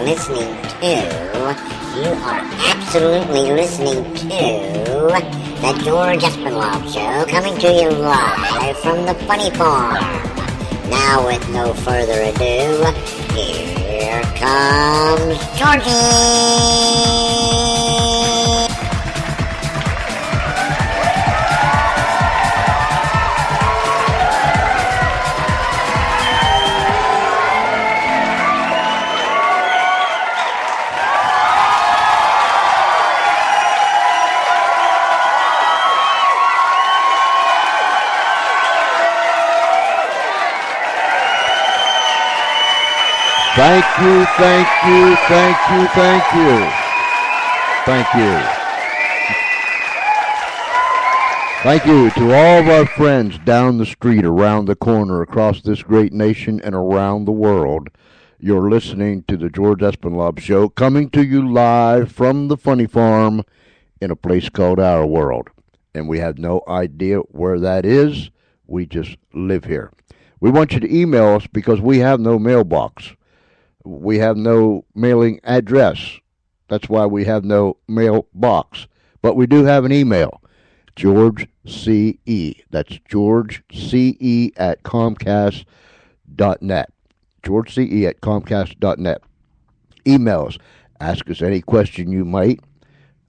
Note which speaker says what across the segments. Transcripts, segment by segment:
Speaker 1: listening to, you are absolutely listening to the George Espinlove Show, coming to you live from the Funny Farm. Now, with no further ado, here comes Georgie!
Speaker 2: Thank you, thank you, thank you, thank you. Thank you. Thank you to all of our friends down the street, around the corner, across this great nation, and around the world. You're listening to the George Espinlove Show, coming to you live from the Funny Farm in a place called Our World. And we have no idea where that is. We just live here. We want you to email us because we have no mailbox. We have no mailing address. That's why we have no mailbox. But we do have an email, George C.E. That's George C.E. at Comcast.net. George C.E. at Comcast.net. Email us. Ask us any question you might.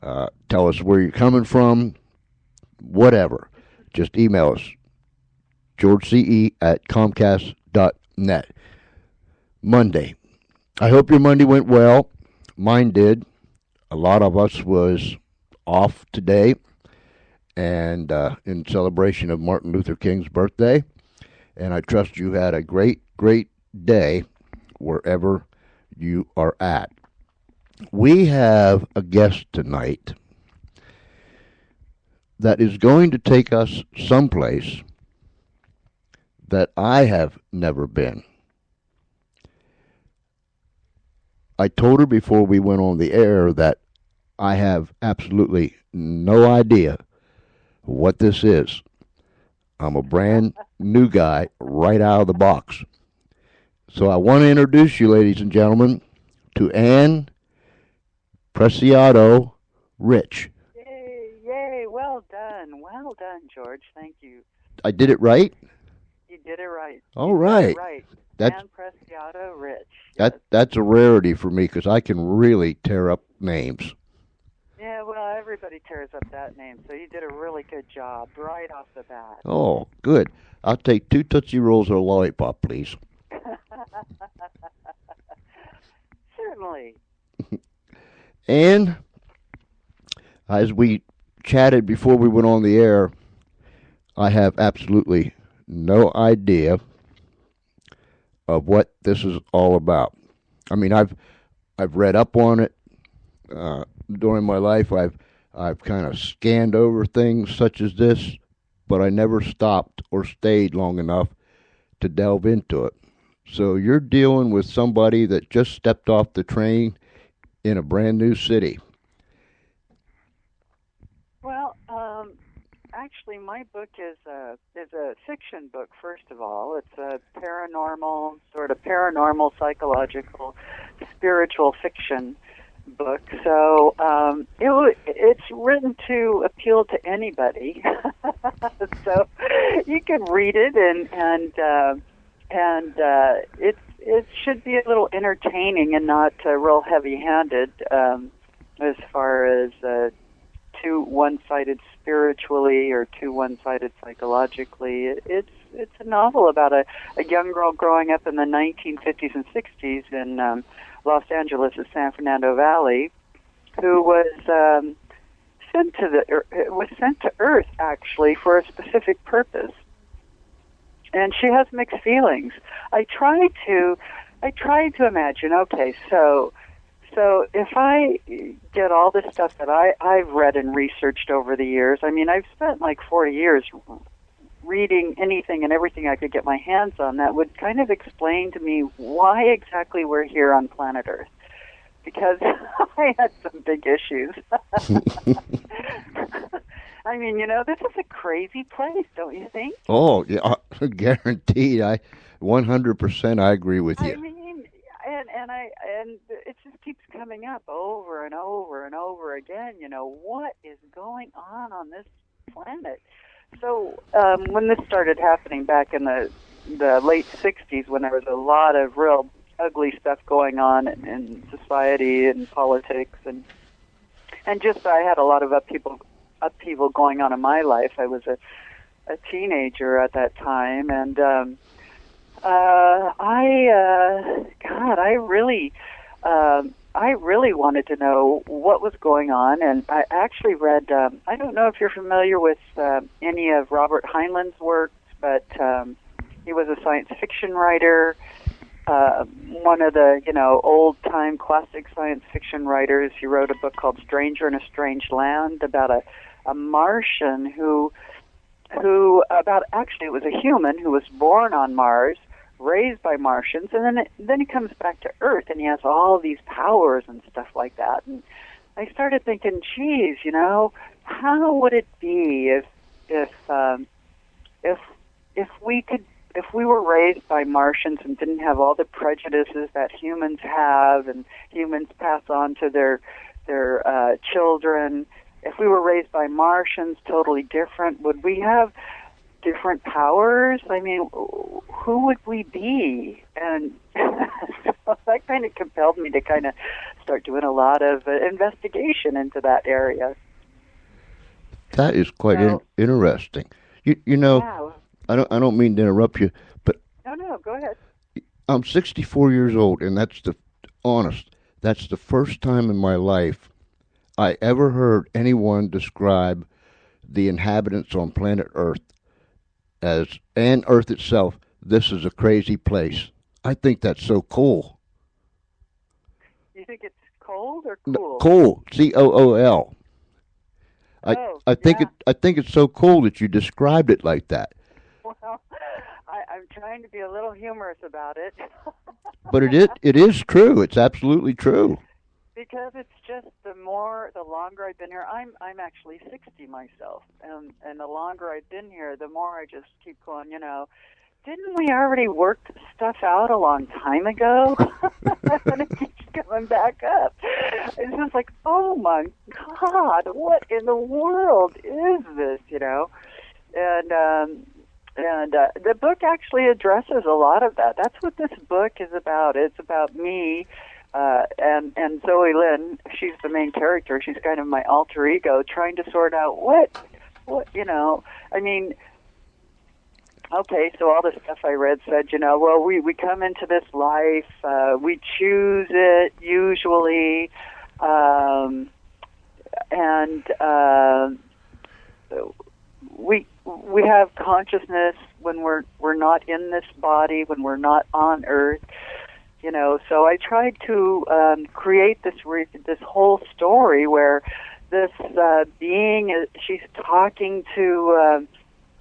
Speaker 2: Tell us where you're coming from. Whatever. Just email us. George C.E. at Comcast.net. Monday. I hope your Monday went well. Mine did. A lot of us was off today and in celebration of Martin Luther King's birthday. And I trust you had a great, great day wherever you are at. We have a guest tonight that is going to take us someplace that I have never been. I told her before we went on the air that I have absolutely no idea what this is. I'm a brand new guy right out of the box. So I want to introduce you, ladies and gentlemen, to Ann Preciado Rich.
Speaker 3: Yay, well done, George, thank you.
Speaker 2: I did it right?
Speaker 3: You did it right.
Speaker 2: All right.
Speaker 3: Right.
Speaker 2: That's
Speaker 3: Ann Preciado Rich.
Speaker 2: That's a rarity for me because I can really tear up names.
Speaker 3: Yeah, well, everybody tears up that name, so you did a really good job right off the bat.
Speaker 2: Oh, good. I'll take 2 Tootsie Rolls or a lollipop, please.
Speaker 3: Certainly.
Speaker 2: And as we chatted before we went on the air, I have absolutely no idea of what this is all about. I mean, I've read up on it during my life. I've kind of scanned over things such as this, but I never stopped or stayed long enough to delve into it. So you're dealing with somebody that just stepped off the train in a brand new city.
Speaker 3: Well, actually, my book is a fiction book. First of all, it's a paranormal, psychological, spiritual fiction book. So it's written to appeal to anybody. So you can read it, and it should be a little entertaining and not real heavy-handed as far as too one-sided spiritually or too one-sided psychologically. It's a novel about a young girl growing up in the 1950s and 60s in Los Angeles' San Fernando Valley, who was sent to Earth actually for a specific purpose, and she has mixed feelings. I tried to imagine. Okay, so if I get all this stuff that I've read and researched over the years, I mean, I've spent like 40 years reading anything and everything I could get my hands on that would kind of explain to me why exactly we're here on planet Earth. Because I had some big issues. I mean, this is a crazy place, don't you think?
Speaker 2: Oh, yeah, guaranteed. 100% I agree with you.
Speaker 3: I mean, and it's just keeps coming up over and over and over again. What is going on this planet? So when this started happening back in the late 60s, when there was a lot of real ugly stuff going on in society and politics, and just I had a lot of upheaval going on in my life. I was a teenager at that time, and I really wanted to know what was going on, and I actually read, I don't know if you're familiar with any of Robert Heinlein's works, but he was a science fiction writer, one of the, old-time classic science fiction writers. He wrote a book called Stranger in a Strange Land about a Martian who actually it was a human who was born on Mars, raised by Martians, and then he comes back to Earth, and he has all these powers and stuff like that. And I started thinking, geez, how would it be if we were raised by Martians and didn't have all the prejudices that humans have, and humans pass on to their children? If we were raised by Martians, totally different, would we have different powers? I mean, who would we be? And so that kind of compelled me to kind of start doing a lot of investigation into that area.
Speaker 2: That is quite interesting.
Speaker 3: Yeah.
Speaker 2: I don't mean to interrupt you, but
Speaker 3: No, go ahead.
Speaker 2: I'm 64 years old, and that's the first time in my life I ever heard anyone describe the inhabitants on planet Earth and Earth itself, this is a crazy place. I think that's so cool.
Speaker 3: You think it's cold or cool?
Speaker 2: Cool, COOL. I think
Speaker 3: yeah.
Speaker 2: I think it's so cool that you described it like that.
Speaker 3: Well, I'm trying to be a little humorous about it.
Speaker 2: But it is true. It's absolutely true.
Speaker 3: Because it's just the longer I've been here, I'm actually 60 myself, and the longer I've been here, the more I just keep going, didn't we already work stuff out a long time ago? And it keeps coming back up. It's just like, oh my God, what in the world is this, And the book actually addresses a lot of that. That's what this book is about. It's about me. And Zoe Lynn, she's the main character. She's kind of my alter ego, trying to sort out what, I mean, okay, so all the stuff I read said, well, we come into this life, we choose it usually, and we have consciousness when we're not in this body, when we're not on Earth. So I tried to create this whole story where this being, she's talking to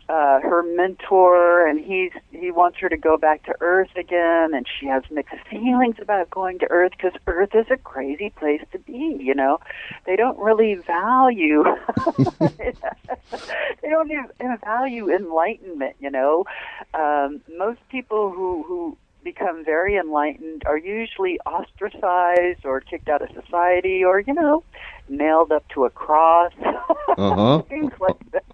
Speaker 3: her mentor, and he wants her to go back to Earth again, and she has mixed feelings about going to Earth because Earth is a crazy place to be. They don't really value they don't even value enlightenment. Most people who become very enlightened are usually ostracized or kicked out of society or, nailed up to a cross, things like that.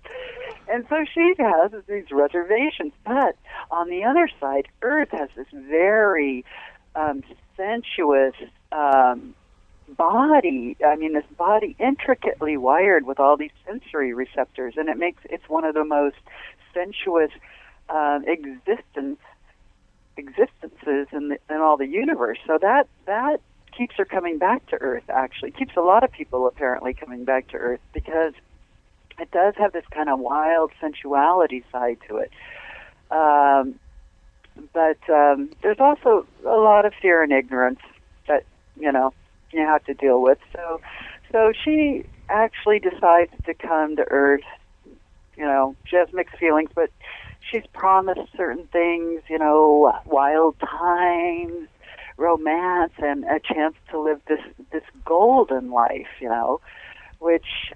Speaker 3: And so she has these reservations. But on the other side, Earth has this very sensuous body. I mean, this body intricately wired with all these sensory receptors, and it's one of the most sensuous existences in all the universe. So that keeps her coming back to Earth, actually. Keeps a lot of people apparently coming back to Earth because it does have this kind of wild sensuality side to it. But there's also a lot of fear and ignorance that, you have to deal with. So she actually decides to come to Earth. She has mixed feelings, but she's promised certain things, wild times, romance, and a chance to live this golden life, which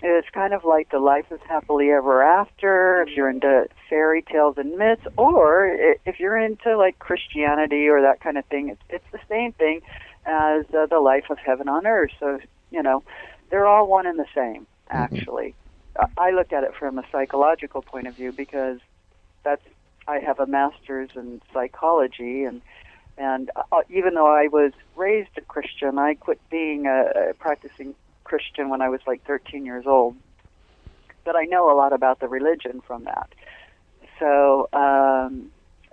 Speaker 3: is kind of like the life is happily ever after, if you're into fairy tales and myths, or if you're into like Christianity or that kind of thing, it's the same thing. as the life of heaven on earth. So, they're all one and the same, actually. I look at it from a psychological point of view because I have a master's in psychology, and even though I was raised a Christian, I quit being a practicing Christian when I was like 13 years old. But I know a lot about the religion from that. So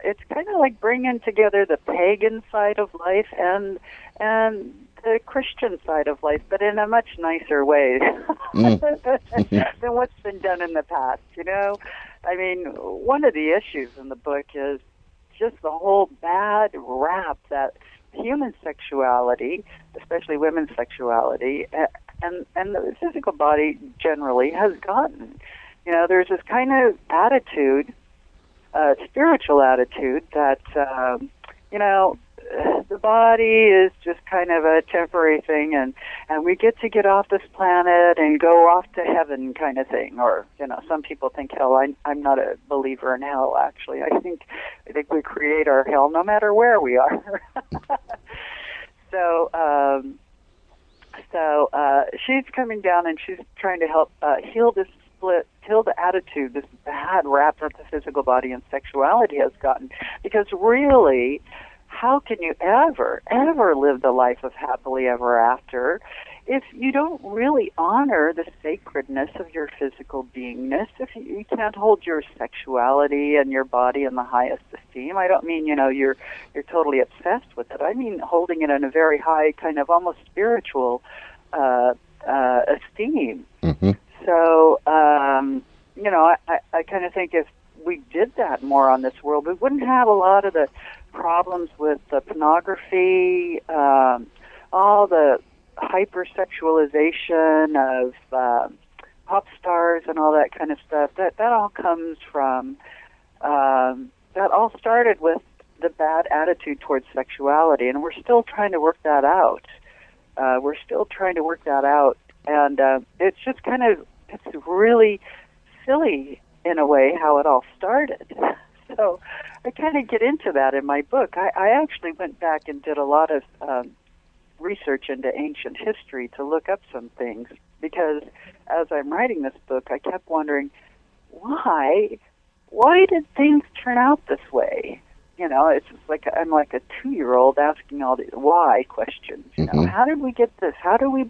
Speaker 3: it's kind of like bringing together the pagan side of life and the Christian side of life, but in a much nicer way than what's been done in the past, I mean, one of the issues in the book is just the whole bad rap that human sexuality, especially women's sexuality, and the physical body generally has gotten. There's this kind of attitude, spiritual attitude, that, the body is just kind of a temporary thing, and we get off this planet and go off to heaven kind of thing. Or, some people think hell. I'm not a believer in hell, actually. I think we create our hell no matter where we are. So she's coming down and she's trying to help heal the attitude, this bad rap that the physical body and sexuality has gotten. Because really, how can you ever live the life of happily ever after if you don't really honor the sacredness of your physical beingness? If you can't hold your sexuality and your body in the highest esteem. I don't mean, you're totally obsessed with it. I mean holding it in a very high, kind of almost spiritual esteem.
Speaker 2: Mm-hmm.
Speaker 3: So, I kind of think if we did that more on this world, we wouldn't have a lot of the problems with the pornography, all the hypersexualization of pop stars and all that kind of stuff. That all comes from, that all started with the bad attitude towards sexuality, and we're still trying to work that out. And it's just kind of, it's really silly in a way how it all started. So I kind of get into that in my book. I actually went back and did a lot of research into ancient history to look up some things, because as I'm writing this book, I kept wondering, why did things turn out this way? It's just like I'm like a 2-year-old asking all these why questions. How did we get this? Why did we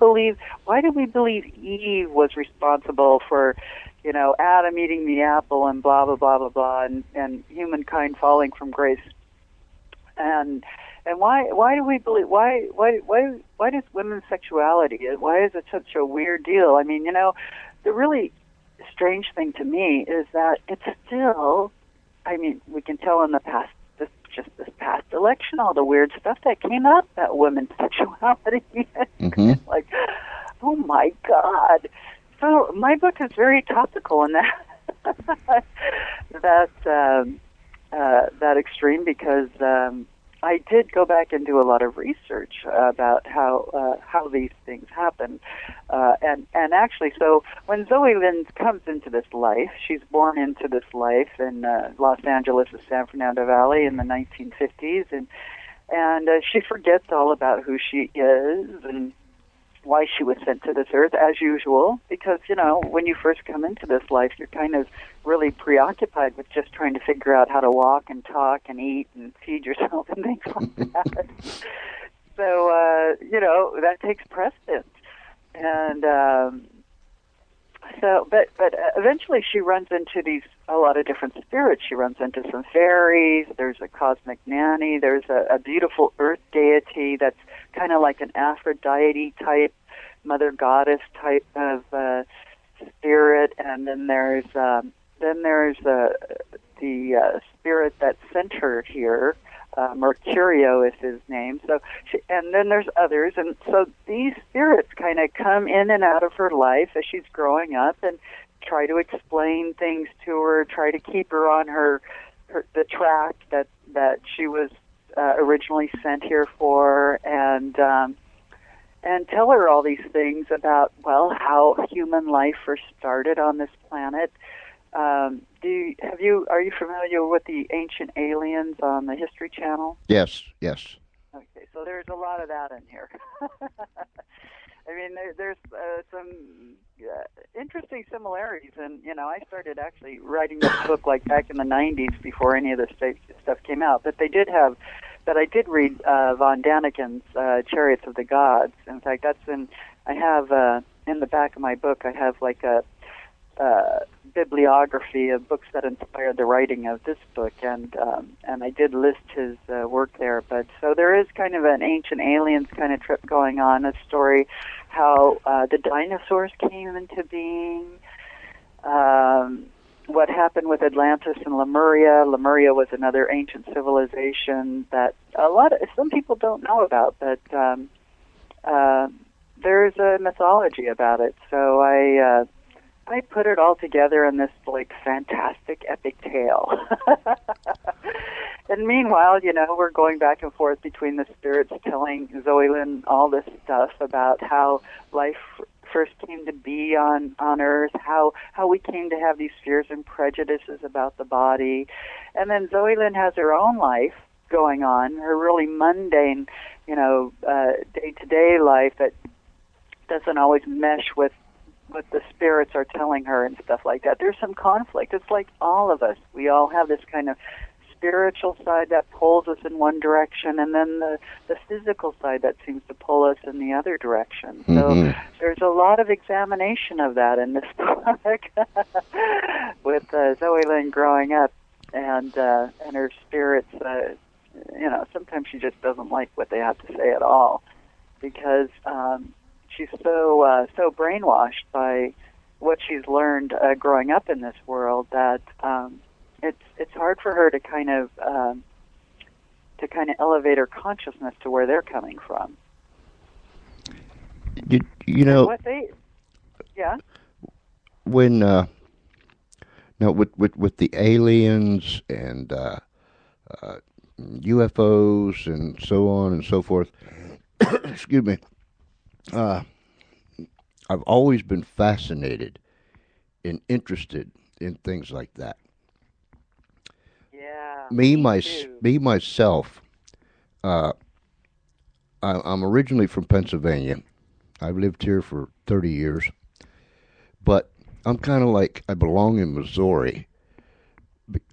Speaker 3: believe Eve was responsible for, Adam eating the apple and blah blah blah blah blah, and humankind falling from grace? And why do we believe? Why does women's sexuality? Why is it such a weird deal? I mean, the really strange thing to me is that it's still. I mean, we can tell in the past. This past election, all the weird stuff that came up about women's sexuality.
Speaker 2: Mm-hmm.
Speaker 3: Like, oh my God. So my book is very topical in that extreme, because I did go back and do a lot of research about how these things happen, and actually, so when Zoe Lynn comes into this life, she's born into this life in Los Angeles, the San Fernando Valley in the 1950s, and she forgets all about who she is and why she was sent to this earth, as usual, because, when you first come into this life, you're kind of really preoccupied with just trying to figure out how to walk and talk and eat and feed yourself and things like that. So, that takes precedence. And but eventually she runs into a lot of different spirits. She runs into some fairies. There's a cosmic nanny. There's a beautiful earth deity that's kind of like an Aphrodite type, mother goddess type of spirit. And then there's the spirit that sent her here. Mercurio is his name. So, and then there's others, and so these spirits kind of come in and out of her life as she's growing up, and try to explain things to her, try to keep her on the track that she was originally sent here for, and tell her all these things about how human life first started on this planet. Are you familiar with the Ancient Aliens on the History Channel?
Speaker 2: Yes.
Speaker 3: Okay, so there's a lot of that in here. I mean, there's some interesting similarities, and I started actually writing this book like back in the '90s before any of this stuff came out. But I did read von Daniken's *Chariots of the Gods*. In fact, I have in the back of my book, I have like a bibliography of books that inspired the writing of this book, and I did list his work there. But so there is kind of an ancient aliens kind of trip going on, a story how the dinosaurs came into being, what happened with Atlantis and Lemuria. Lemuria was another ancient civilization that some people don't know about, but there's a mythology about it. So I put it all together in this like fantastic epic tale. And meanwhile, we're going back and forth between the spirits telling Zoelin all this stuff about how life first came to be on Earth, how we came to have these fears and prejudices about the body. And then Zoelin has her own life going on, her really mundane, day-to-day life that doesn't always mesh with what the spirits are telling her and stuff like that. There's some conflict. It's like all of us. We all have this kind of spiritual side that pulls us in one direction, and then the physical side that seems to pull us in the other direction. So there's a lot of examination of that in this book with Zoelin growing up and her spirits. Sometimes she just doesn't like what they have to say at all because she's so brainwashed by what she's learned growing up in this world that it's hard for her to kind of elevate her consciousness to where they're coming from.
Speaker 2: When now with the aliens and UFOs and so on and so forth, excuse me. I've always been fascinated and interested in things like that.
Speaker 3: Yeah.
Speaker 2: Me myself, I'm originally from Pennsylvania. I've lived here for 30 years, but I'm kind of like I belong in Missouri.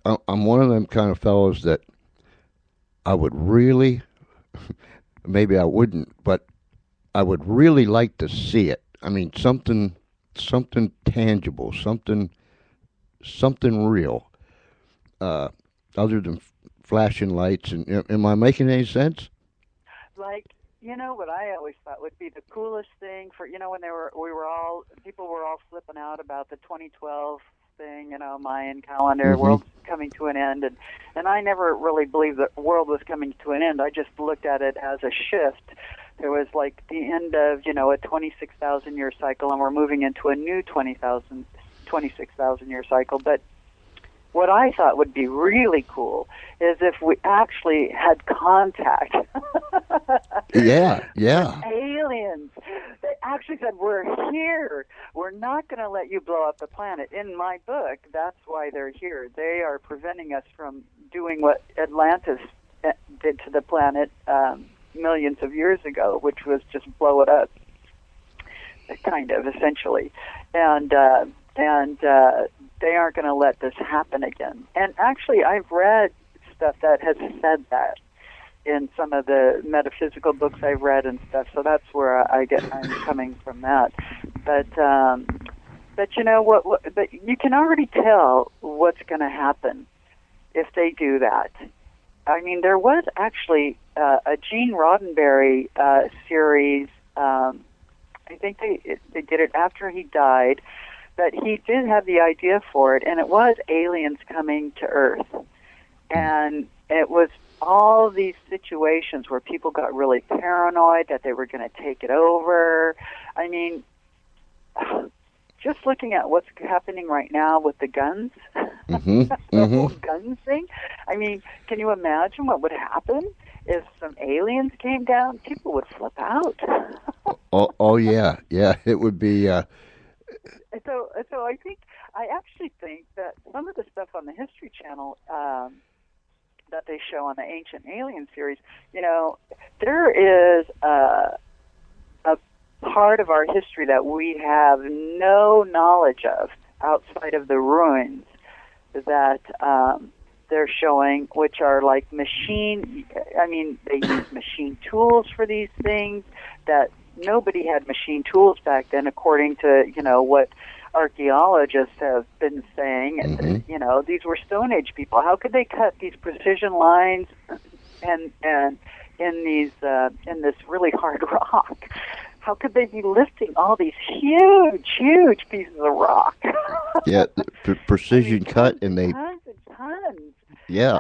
Speaker 2: I'm one of them kind of fellows that I would really, maybe I wouldn't, but I would really like to see it. I mean, something tangible, something real, other than flashing lights. And am I making any sense?
Speaker 3: Like, what I always thought would be the coolest thing for, when people were all flipping out about the 2012 thing, Mayan calendar, world's coming to an end, and I never really believed the world was coming to an end. I just looked at it as a shift. There was like the end of, a 26,000-year cycle, and we're moving into a new 26,000-year cycle. But what I thought would be really cool is if we actually had contact.
Speaker 2: Yeah.
Speaker 3: Aliens. They actually said, we're here. We're not going to let you blow up the planet. In my book, that's why they're here. They are preventing us from doing what Atlantis did to the planet millions of years ago, which was just blow it up, kind of, essentially. And they aren't going to let this happen again. And actually, I've read stuff that has said that in some of the metaphysical books I've read and stuff. So that's where I'm coming from that. But you know what? But you can already tell what's going to happen if they do that. I mean, there was actually a Gene Roddenberry series. I think they did it after he died. But he did have the idea for it, and it was aliens coming to Earth. And it was all these situations where people got really paranoid that they were going to take it over. I mean, just looking at what's happening right now with the guns, the whole gun thing. I mean, can you imagine what would happen if some aliens came down? People would flip out.
Speaker 2: oh yeah, it would be...
Speaker 3: So I actually think that some of the stuff on the History Channel that they show on the Ancient Alien series, there is a part of our history that we have no knowledge of outside of the ruins that they're showing, which are like they use machine tools for these things that nobody had machine tools back then, according to, what archaeologists have been saying. And, these were Stone Age people. How could they cut these precision lines and in this really hard rock? How could they be lifting all these huge pieces of rock?
Speaker 2: Yeah, precision cut, and they
Speaker 3: tons and tons.
Speaker 2: Yeah.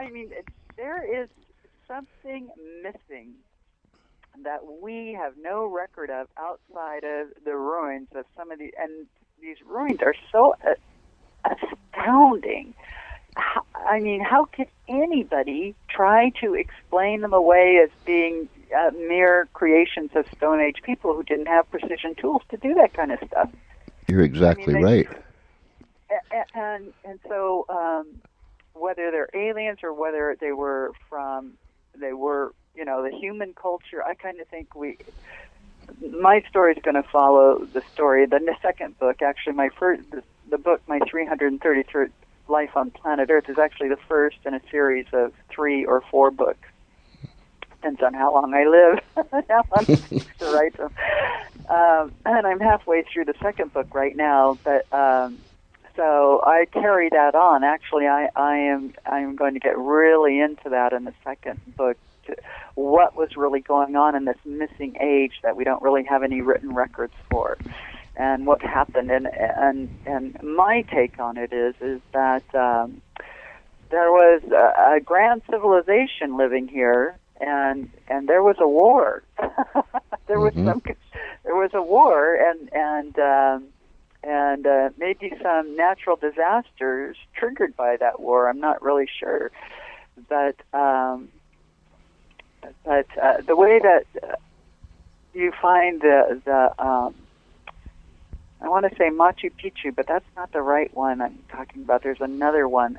Speaker 3: There is something missing that we have no record of outside of the ruins of some of and these ruins are so astounding. How could anybody try to explain them away as being mere creations of Stone Age people who didn't have precision tools to do that kind of stuff?
Speaker 2: You're exactly right.
Speaker 3: And so whether they're aliens or whether they were the human culture, I kind of think my story is going to follow the story. The second book, actually, the book, my 333rd Life on Planet Earth, is actually the first in a series of 3 or 4 books. Depends on how long I live, how long to write them. And I'm halfway through the second book right now, but so I carry that on. Actually, I'm going to get really into that in the second book. What was really going on in this missing age that we don't really have any written records for, and what happened. And my take on it is that there was a grand civilization living here, and there was a war. There was a war, and maybe some natural disasters triggered by that war. I'm not really sure, but the way that you find the I want to say Machu Picchu, but that's not the right one I'm talking about. There's another one,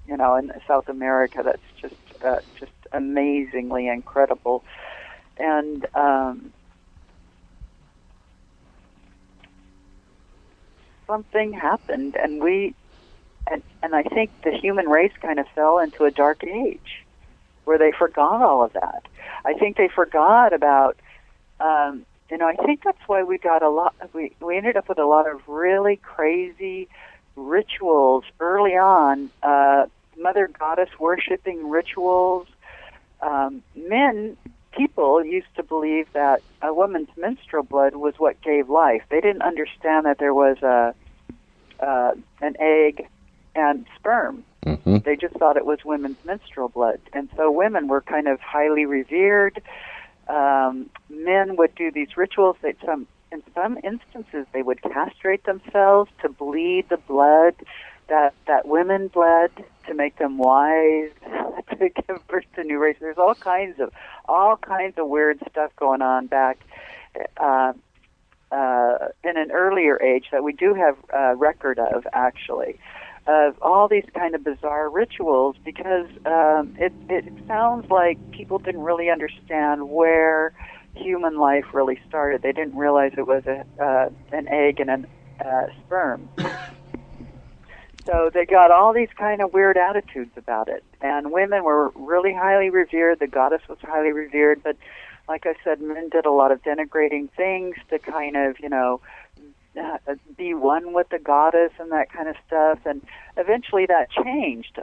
Speaker 3: in South America that's just amazingly incredible, and something happened, and I think the human race kind of fell into a dark age where they forgot all of that. I think they forgot about, I think that's why we got we ended up with a lot of really crazy rituals early on, Mother Goddess worshipping rituals. People used to believe that a woman's menstrual blood was what gave life. They didn't understand that there was an egg and sperm.
Speaker 2: Mm-hmm.
Speaker 3: They just thought it was women's menstrual blood. And so women were kind of highly revered. Men would do these rituals. In some instances, they would castrate themselves to bleed the blood that women bled to make them wise, to give birth to new races. There's all kinds of weird stuff going on back in an earlier age that we do have record of, actually, of all these kind of bizarre rituals, because it sounds like people didn't really understand where human life really started. They didn't realize it was an egg and a sperm. So they got all these kind of weird attitudes about it. And women were really highly revered. The goddess was highly revered. But like I said, men did a lot of denigrating things to kind of, be one with the goddess and that kind of stuff. And eventually that changed,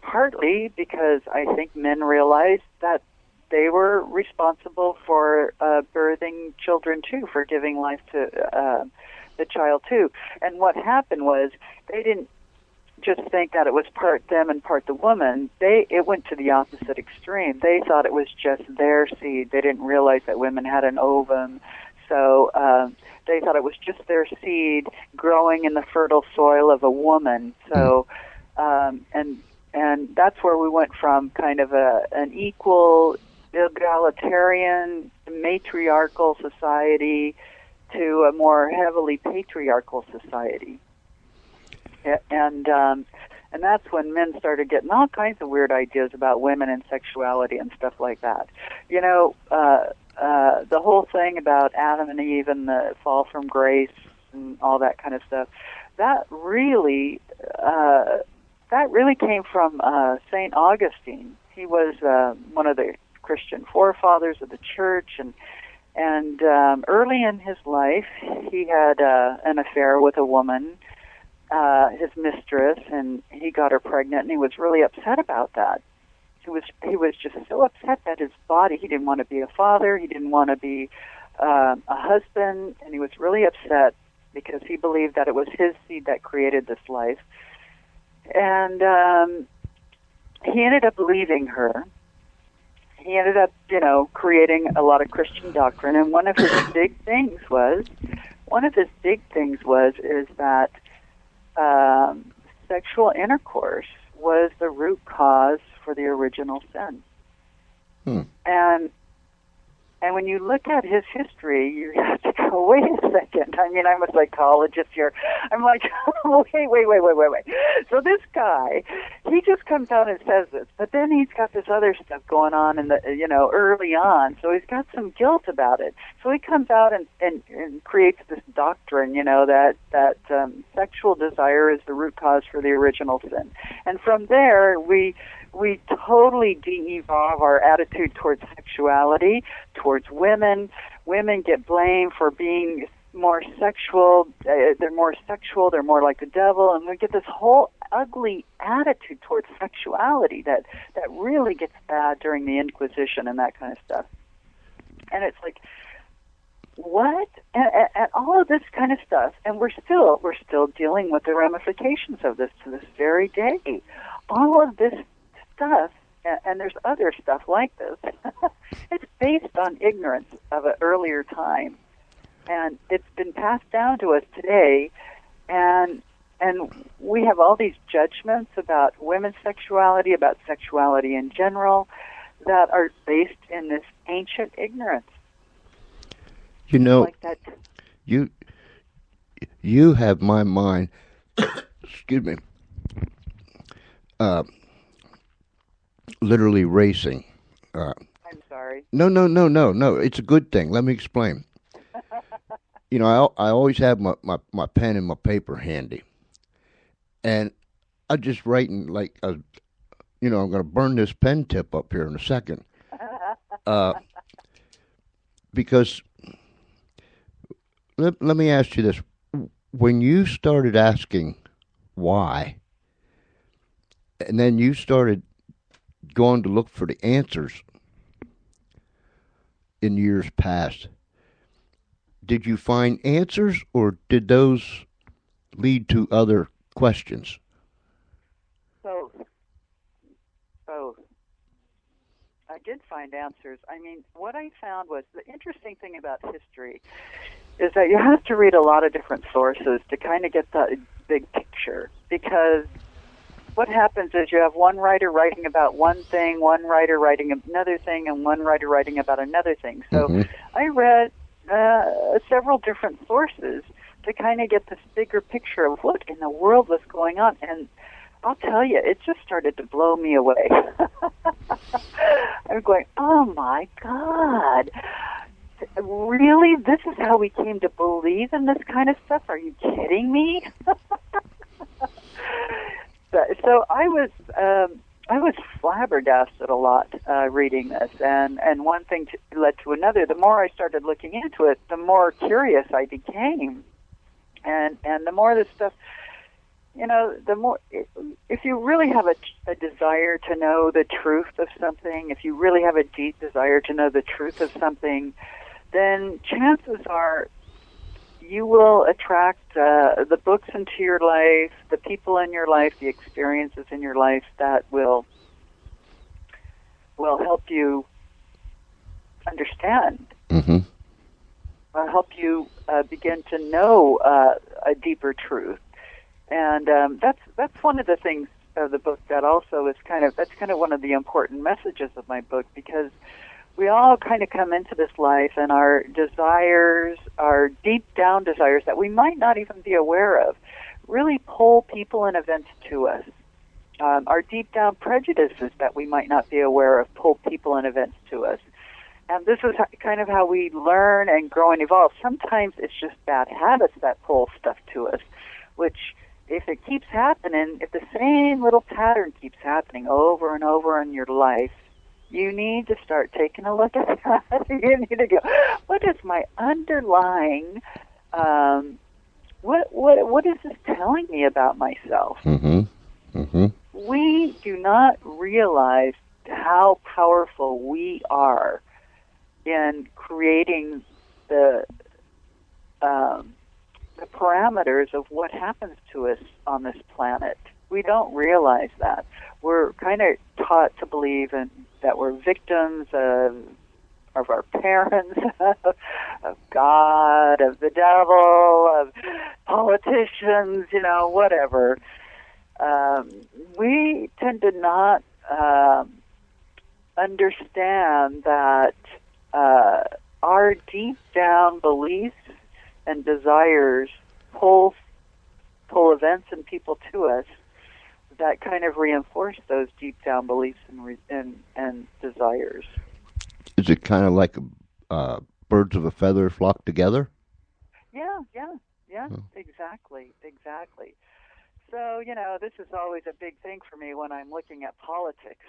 Speaker 3: partly because I think men realized that they were responsible for birthing children, too, for giving life to the child, too. And what happened was they didn't just think that it was part them and part the woman. It went to the opposite extreme. They thought it was just their seed. They didn't realize that women had an ovum. So they thought it was just their seed growing in the fertile soil of a woman. So and that's where we went from kind of an equal, egalitarian, matriarchal society to a more heavily patriarchal society. And And that's when men started getting all kinds of weird ideas about women and sexuality and stuff like that. You know, the whole thing about Adam and Eve and the fall from grace and all that kind of stuff, that really came from St. Augustine. He was one of the Christian forefathers of the church, and early in his life, he had an affair with a woman, his mistress, and he got her pregnant, and he was really upset about that. He was just so upset that his body, he didn't want to be a father, he didn't want to be a husband, and he was really upset because he believed that it was his seed that created this life. And he ended up leaving her. He ended up, creating a lot of Christian doctrine, and one of his big things was that sexual intercourse was the root cause for the original sin. And when you look at his history, you have to go, wait a second. I mean, I'm a psychologist here. I'm like, wait. So this guy, he just comes out and says this, but then he's got this other stuff going on in the, early on. So he's got some guilt about it. So he comes out and creates this doctrine, that sexual desire is the root cause for the original sin. And from there, we totally de-evolve our attitude towards sexuality, towards women. Women get blamed for being more sexual. They're more sexual. They're more like the devil. And we get this whole ugly attitude towards sexuality that really gets bad during the Inquisition and that kind of stuff. And it's like, what? And all of this kind of stuff. And we're still dealing with the ramifications of this to this very day. All of this stuff, and there's other stuff like this, it's based on ignorance of an earlier time, and it's been passed down to us today, and we have all these judgments about women's sexuality, about sexuality in general, that are based in this ancient ignorance. Like that.
Speaker 2: You have my mind. Excuse me. Literally racing.
Speaker 3: I'm sorry.
Speaker 2: No. It's a good thing. Let me explain. I always have my pen and my paper handy, and I'm just writing like I'm going to burn this pen tip up here in a second, because let me ask you this: when you started asking why, and then you started going to look for the answers in years past, did you find answers, or did those lead to other questions?
Speaker 3: Both. I did find answers. I mean, what I found was the interesting thing about history is that you have to read a lot of different sources to kind of get the big picture, because what happens is you have one writer writing about one thing, one writer writing another thing, and one writer writing about another thing. So I read several different sources to kind of get this bigger picture of what in the world was going on. And I'll tell you, it just started to blow me away. I'm going, oh my God. Really? This is how we came to believe in this kind of stuff? Are you kidding me? So I was flabbergasted a lot reading this, and one thing led to another. The more I started looking into it, the more curious I became, and the more this stuff, the more, if you really have a desire to know the truth of something, if you really have a deep desire to know the truth of something, then chances are you will attract the books into your life, the people in your life, the experiences in your life that will help you understand, help you begin to know a deeper truth. And that's one of the things of the book that also is that's one of the important messages of my book, because we all kind of come into this life, and our desires, our deep down desires that we might not even be aware of, really pull people and events to us. our deep down prejudices that we might not be aware of pull people and events to us. And this is kind of how we learn and grow and evolve. Sometimes it's just bad habits that pull stuff to us, which if it keeps happening, if the same little pattern keeps happening over and over in your life, you need to start taking a look at that. You need to go, what is my underlying, what is this telling me about myself? We do not realize how powerful we are in creating the parameters of what happens to us on this planet. We don't realize that. We're kind of taught to believe that we're victims of our parents, of God, of the devil, of politicians, whatever. We tend to not understand that our deep down beliefs and desires pull events and people to us that kind of reinforce those deep down beliefs and desires.
Speaker 2: Is it kind of like birds of a feather flock together?
Speaker 3: Yeah, exactly. So, this is always a big thing for me when I'm looking at politics.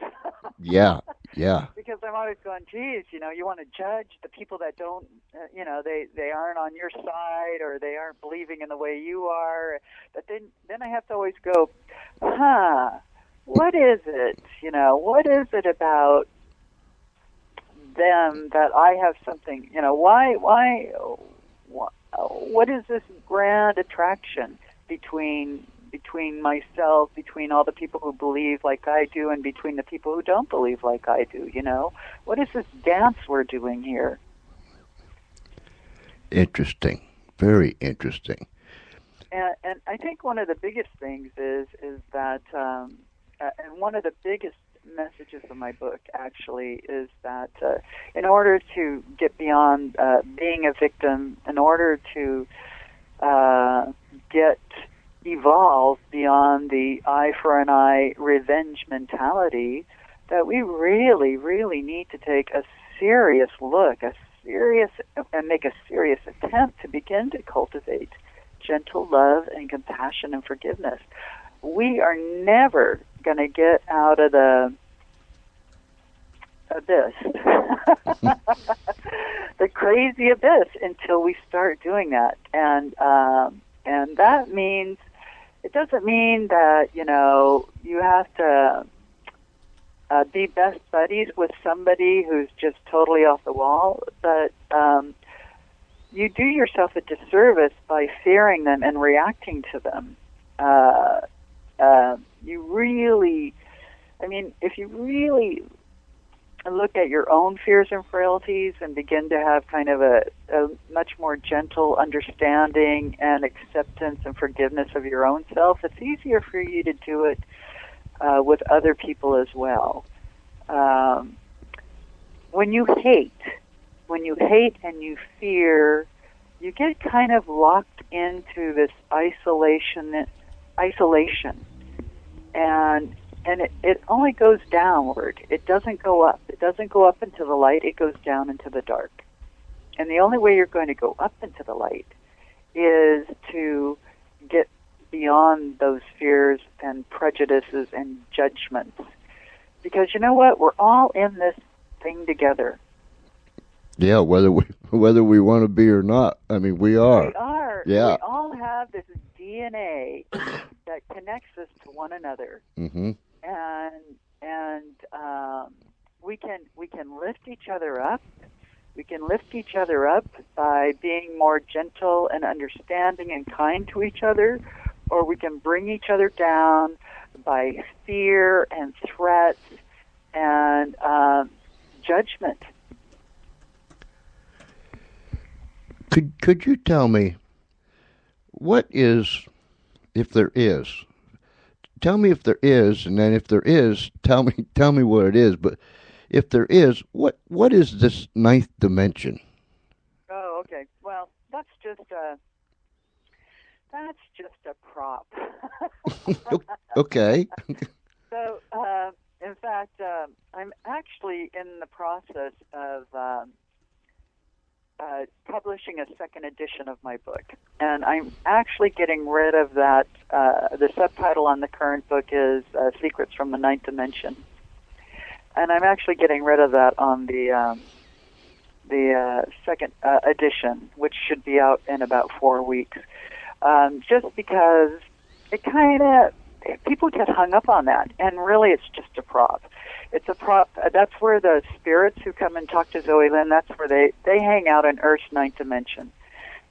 Speaker 2: Yeah.
Speaker 3: Because I'm always going, geez, you want to judge the people that don't, they aren't on your side or they aren't believing in the way you are. But then I have to always go, what is it? What is it about them that I have something, what is this grand attraction between myself, between all the people who believe like I do, and between the people who don't believe like I do, What is this dance we're doing here?
Speaker 2: Interesting. Very interesting.
Speaker 3: And I think one of the biggest things is that, and one of the biggest messages of my book actually is that in order to get beyond being a victim, in order to evolve beyond the eye for an eye revenge mentality, that we really, really need to take a serious look, and make a serious attempt to begin to cultivate gentle love and compassion and forgiveness. We are never going to get out of the abyss, the crazy abyss, until we start doing that. And that means, it doesn't mean that, you have to be best buddies with somebody who's just totally off the wall, but you do yourself a disservice by fearing them and reacting to them. If you really look at your own fears and frailties and begin to have kind of a much more gentle understanding and acceptance and forgiveness of your own self, it's easier for you to do it with other people as well. When you hate and you fear, you get kind of locked into this isolation, and it only goes downward. It doesn't go up. It doesn't go up into the light. It goes down into the dark. And the only way you're going to go up into the light is to get beyond those fears and prejudices and judgments. Because you know what? We're all in this thing together.
Speaker 2: Yeah, whether we want to be or not. I mean, we are.
Speaker 3: We are.
Speaker 2: Yeah.
Speaker 3: We all have this DNA that connects us to one another.
Speaker 2: Mm-hmm.
Speaker 3: And we can lift each other up. We can lift each other up by being more gentle and understanding and kind to each other, or we can bring each other down by fear and threats and judgment.
Speaker 2: Could you tell me what is, if there is? Tell me if there is, and then if there is, tell me what it is. But if there is, what is this ninth dimension?
Speaker 3: Oh, okay. Well, that's just a prop.
Speaker 2: Okay.
Speaker 3: process of publishing a second edition of my book. And I'm actually getting rid of that. The subtitle on the current book is Secrets from the Ninth Dimension. And I'm actually getting rid of that on the second edition, which should be out in about 4 weeks. Just because it kind of, people get hung up on that, and really it's just a prop. It's a prop. That's where the spirits who come and talk to Zoe Lynn, that's where they hang out in Earth's ninth dimension.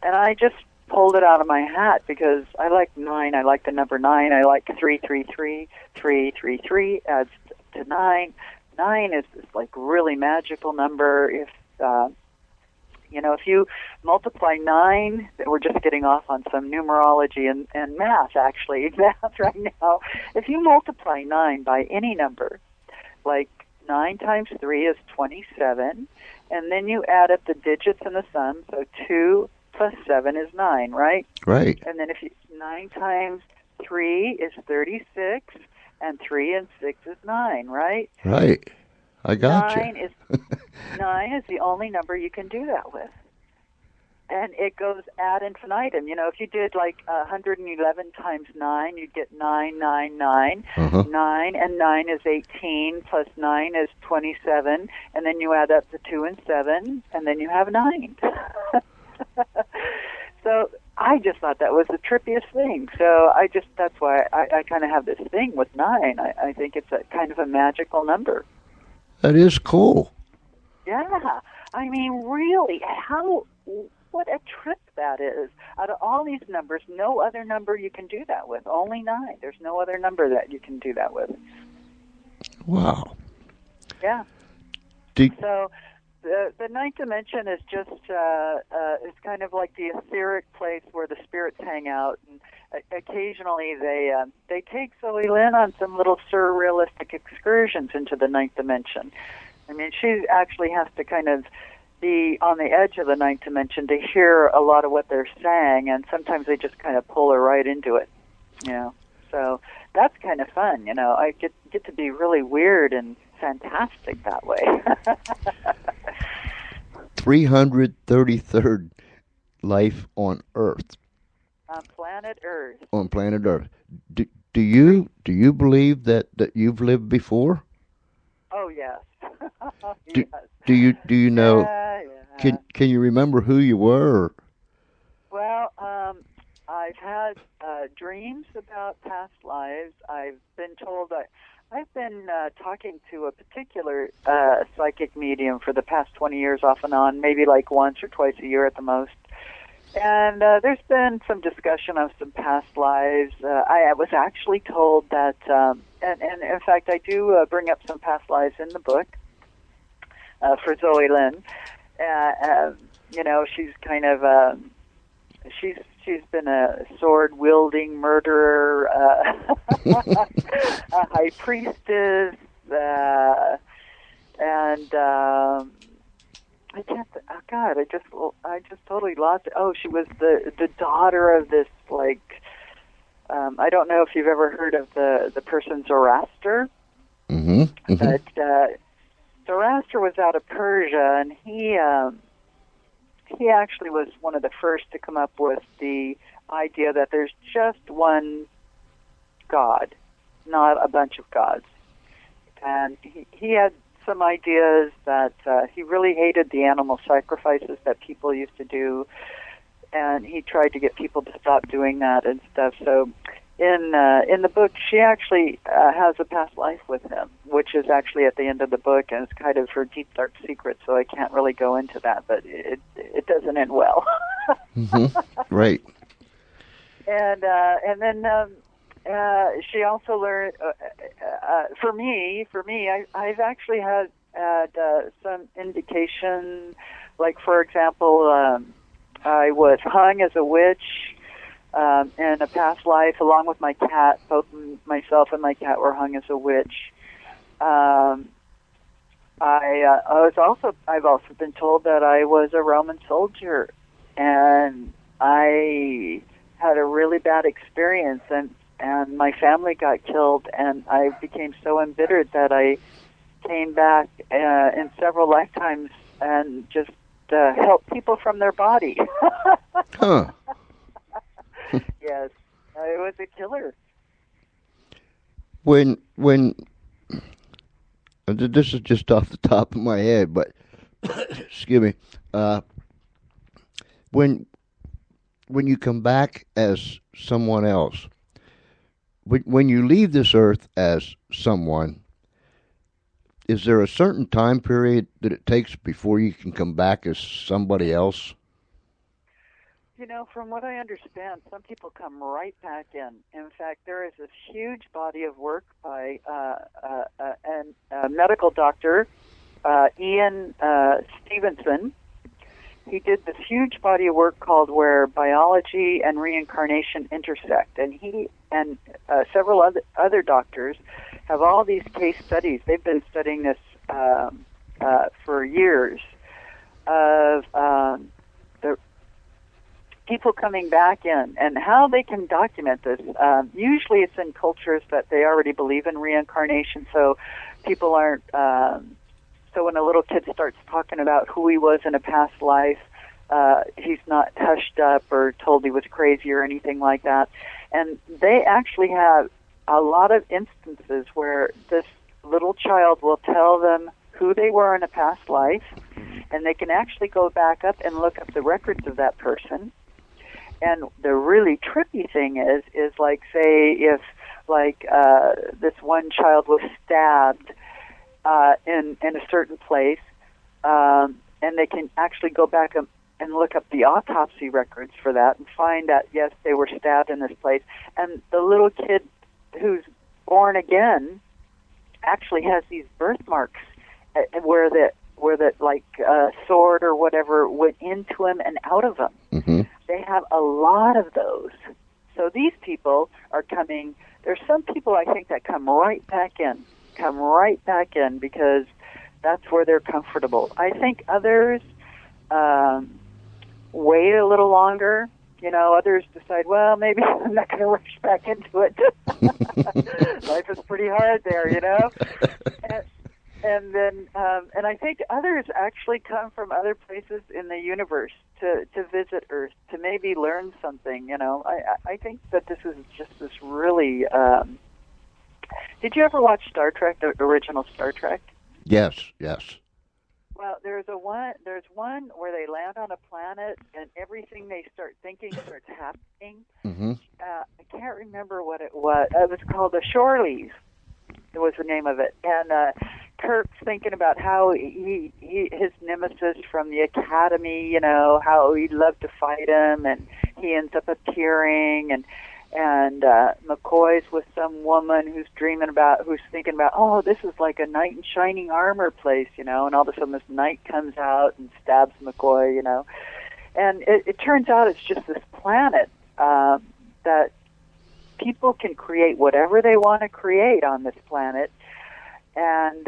Speaker 3: And I just pulled it out of my hat because I like 9. I like the number 9. I like 333. 333 adds to 9. 9 is this like really magical number. If if you multiply 9, we're just getting off on some numerology and math, actually, math right now. If you multiply 9 by any number, like 9 times 3 is 27, and then you add up the digits and the sum, so 2 plus 7 is 9, right?
Speaker 2: Right.
Speaker 3: And then 9 times 3 is 36, and 3 and 6 is 9, right?
Speaker 2: Right. I got you.
Speaker 3: 9 is the only number you can do that with. And it goes ad infinitum. If you did like 111 times 9, you'd get 999. 9 and 9 is 18, plus 9 is 27, and then you add up the 2 and 7, and then you have 9. So I just thought that was the trippiest thing. So that's why I kind of have this thing with 9. I think it's a kind of a magical number.
Speaker 2: That is cool.
Speaker 3: Yeah. I mean, really, what a trip that is. Out of all these numbers, no other number you can do that with. Only 9. There's no other number that you can do that with.
Speaker 2: Wow.
Speaker 3: Yeah. So the ninth dimension is just, it's kind of like the etheric place where the spirits hang out. And occasionally they take Zoe Lynn on some little surrealistic excursions into the ninth dimension. I mean, she actually has to kind of be on the edge of the ninth dimension to hear a lot of what they're saying, and sometimes they just kind of pull her right into it. So that's kind of fun. I get to be really weird and fantastic that way.
Speaker 2: 333rd life on Earth.
Speaker 3: On planet Earth.
Speaker 2: On planet Earth. Do you believe that you've lived before?
Speaker 3: Oh yes.
Speaker 2: Yes. Do you know?
Speaker 3: Yeah.
Speaker 2: Can you remember who you were?
Speaker 3: Well, I've had dreams about past lives. I've been told I've been talking to a particular psychic medium for the past 20 years off and on, maybe like once or twice a year at the most. And there's been some discussion of some past lives. I was actually told that, and in fact, I do bring up some past lives in the book for Zoe Lynn. She's kind of she's been a sword-wielding murderer, a high priestess, and I can't. Oh God! I just totally lost it. Oh, she was the daughter of this I don't know if you've ever heard of the person Zoroaster.
Speaker 2: Mm-hmm.
Speaker 3: But Zoroaster was out of Persia, and he actually was one of the first to come up with the idea that there's just one God, not a bunch of gods. And he had some ideas that he really hated the animal sacrifices that people used to do, and he tried to get people to stop doing that and stuff. So in the book, she actually has a past life with him, which is actually at the end of the book, and it's kind of her deep, dark secret, so I can't really go into that, but it doesn't end well.
Speaker 2: Mm-hmm. Right.
Speaker 3: And then she also learned, for me, I've actually had some indication, like, for example, I was hung as a witch in a past life, along with my cat. Both myself and my cat were hung as a witch. I've also been told that I was a Roman soldier, and I had a really bad experience, and my family got killed, and I became so embittered that I came back in several lifetimes and just helped people from their body.
Speaker 2: Huh.
Speaker 3: Yes, it was a killer.
Speaker 2: When this is just off the top of my head, but excuse me. When you come back as someone else, when you leave this earth as someone, is there a certain time period that it takes before you can come back as somebody else?
Speaker 3: You know, from what I understand, some people come right back in. In fact, there is this huge body of work by a medical doctor, Ian Stevenson. He did this huge body of work called Where Biology and Reincarnation Intersect. And he and several other doctors have all these case studies. They've been studying this for years of the people coming back in and how they can document this. Usually it's in cultures that they already believe in reincarnation, so people aren't... So when a little kid starts talking about who he was in a past life, he's not hushed up or told he was crazy or anything like that. And they actually have a lot of instances where this little child will tell them who they were in a past life, and they can actually go back up and look up the records of that person. And the really trippy thing is like, say, if this one child was stabbed in a certain place, and they can actually go back and look up the autopsy records for that and find that, yes, they were stabbed in this place. And the little kid who's born again actually has these birthmarks where the sword or whatever went into him and out of him.
Speaker 2: Mm-hmm.
Speaker 3: They have a lot of those. So these people are coming. There's some people, I think, that come right back in because that's where they're comfortable. I think others wait a little longer. You know, others decide, well, maybe I'm not going to rush back into it. Life is pretty hard there, you know. And then I think others actually come from other places in the universe to visit Earth, to maybe learn something, you know. I think that this is just this really... Did you ever watch Star Trek, the original Star Trek?
Speaker 2: Yes.
Speaker 3: Well, there's one where they land on a planet and everything they start thinking starts happening.
Speaker 2: Mm-hmm.
Speaker 3: I can't remember what it was. It was called The Shoreleys. It was the name of it. And Kirk's thinking about how his nemesis from the Academy, you know, how he'd love to fight him, and he ends up appearing, and McCoy's with some woman who's thinking about, oh, this is like a knight in shining armor place, you know, and all of a sudden this knight comes out and stabs McCoy, you know. And it turns out it's just this planet that people can create whatever they want to create on this planet, and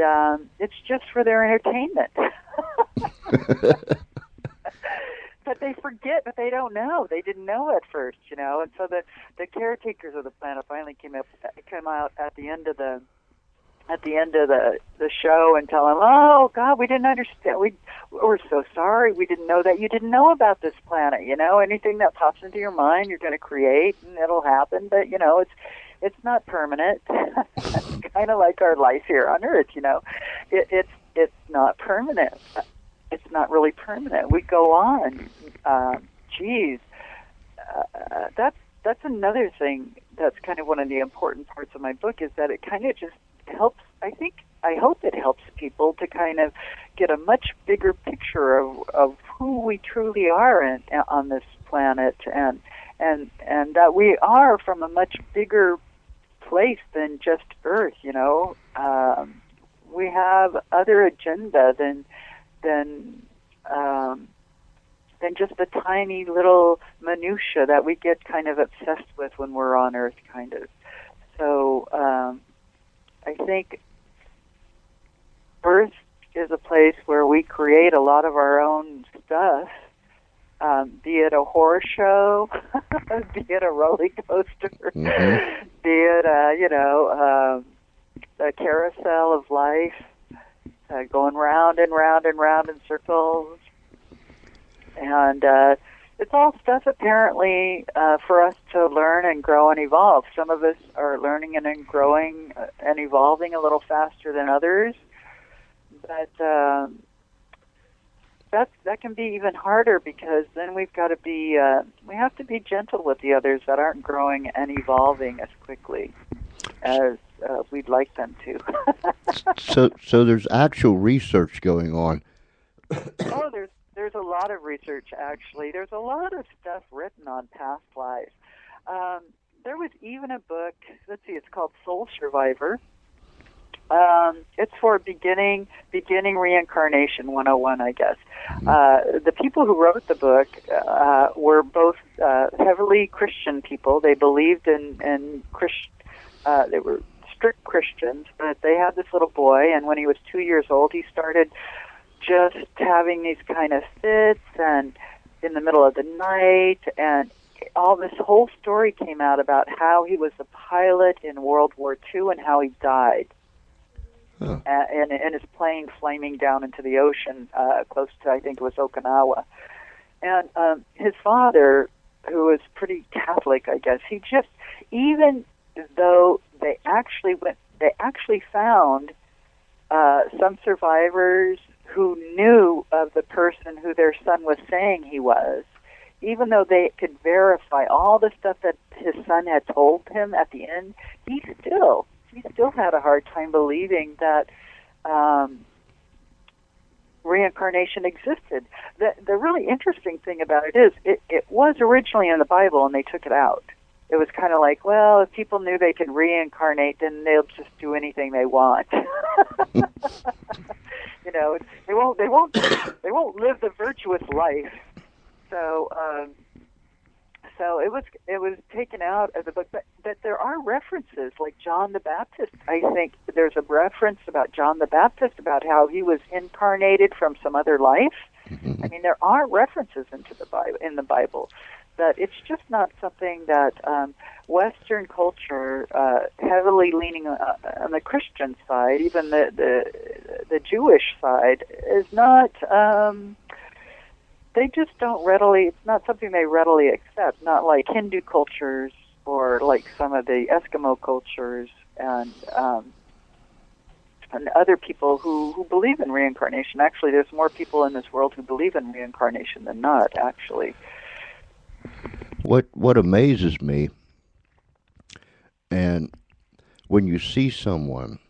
Speaker 3: it's just for their entertainment. But they forget, but they don't know. They didn't know at first, you know. And so the caretakers of the planet finally came out at the end of the show and tell them, oh God, we didn't understand. We're so sorry. We didn't know that you didn't know about this planet. You know, anything that pops into your mind, you're going to create, and it'll happen. But you know, it's not permanent. It's kind of like our life here on Earth. You know, it's not permanent. It's not really permanent. We go on. That's another thing that's kind of one of the important parts of my book, is that it kind of just helps, I hope it helps people to kind of get a much bigger picture of who we truly are on this planet, and that we are from a much bigger place than just Earth, you know. We have other agenda than just the tiny little minutia that we get kind of obsessed with when we're on Earth, kind of. So I think Earth is a place where we create a lot of our own stuff, be it a horror show, be it a roller coaster,
Speaker 2: mm-hmm.
Speaker 3: be it a carousel of life. going round and round and round in circles. And it's all stuff apparently for us to learn and grow and evolve. Some of us are learning and growing and evolving a little faster than others, but that can be even harder, because then we have to be gentle with the others that aren't growing and evolving as quickly as we'd like them to.
Speaker 2: So there's actual research going on.
Speaker 3: Oh, there's a lot of research, actually. There's a lot of stuff written on past lives. There was even a book, it's called Soul Survivor. It's for beginning reincarnation 101, I guess. The people who wrote the book were both heavily Christian people. They believed in Christian. They were strict Christians, but they had this little boy, and when he was 2 years old, he started just having these kind of fits, and in the middle of the night, and all this whole story came out about how he was a pilot in World War II and how he died.
Speaker 2: Huh.
Speaker 3: And his plane flaming down into the ocean close to, I think it was Okinawa. And his father, who was pretty Catholic, I guess, he just, even though they actually found some survivors who knew of the person who their son was saying he was, even though they could verify all the stuff that his son had told him at the end, he still had a hard time believing that reincarnation existed. The really interesting thing about it is it was originally in the Bible, and they took it out. It was kind of like, well, if people knew they could reincarnate, then they'll just do anything they want. You know, they won't live the virtuous life. So it was taken out of the book, but there are references, like John the Baptist. I think there's a reference about John the Baptist, about how he was incarnated from some other life. I mean, there are references in the Bible, but it's just not something that Western culture, heavily leaning on the Christian side, even the Jewish side, is not. They just don't readily, it's not something they readily accept, not like Hindu cultures or like some of the Eskimo cultures and other people who believe in reincarnation. Actually, there's more people in this world who believe in reincarnation than not, actually.
Speaker 2: What amazes me, and when you see someone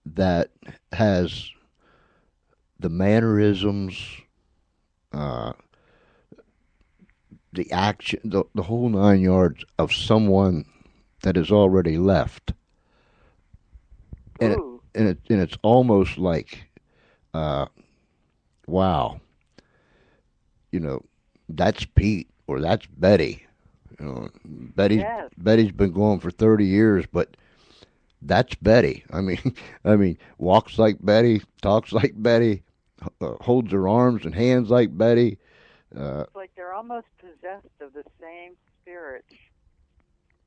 Speaker 2: that has the mannerisms, the action, the whole 9 yards of someone that has already left, and it's almost like, wow, you know, that's Pete or that's Betty. You know, Betty's been going for 30 years, but that's Betty. I mean, walks like Betty, talks like Betty. Holds her arms and hands like Betty.
Speaker 3: It's like they're almost possessed of the same spirit.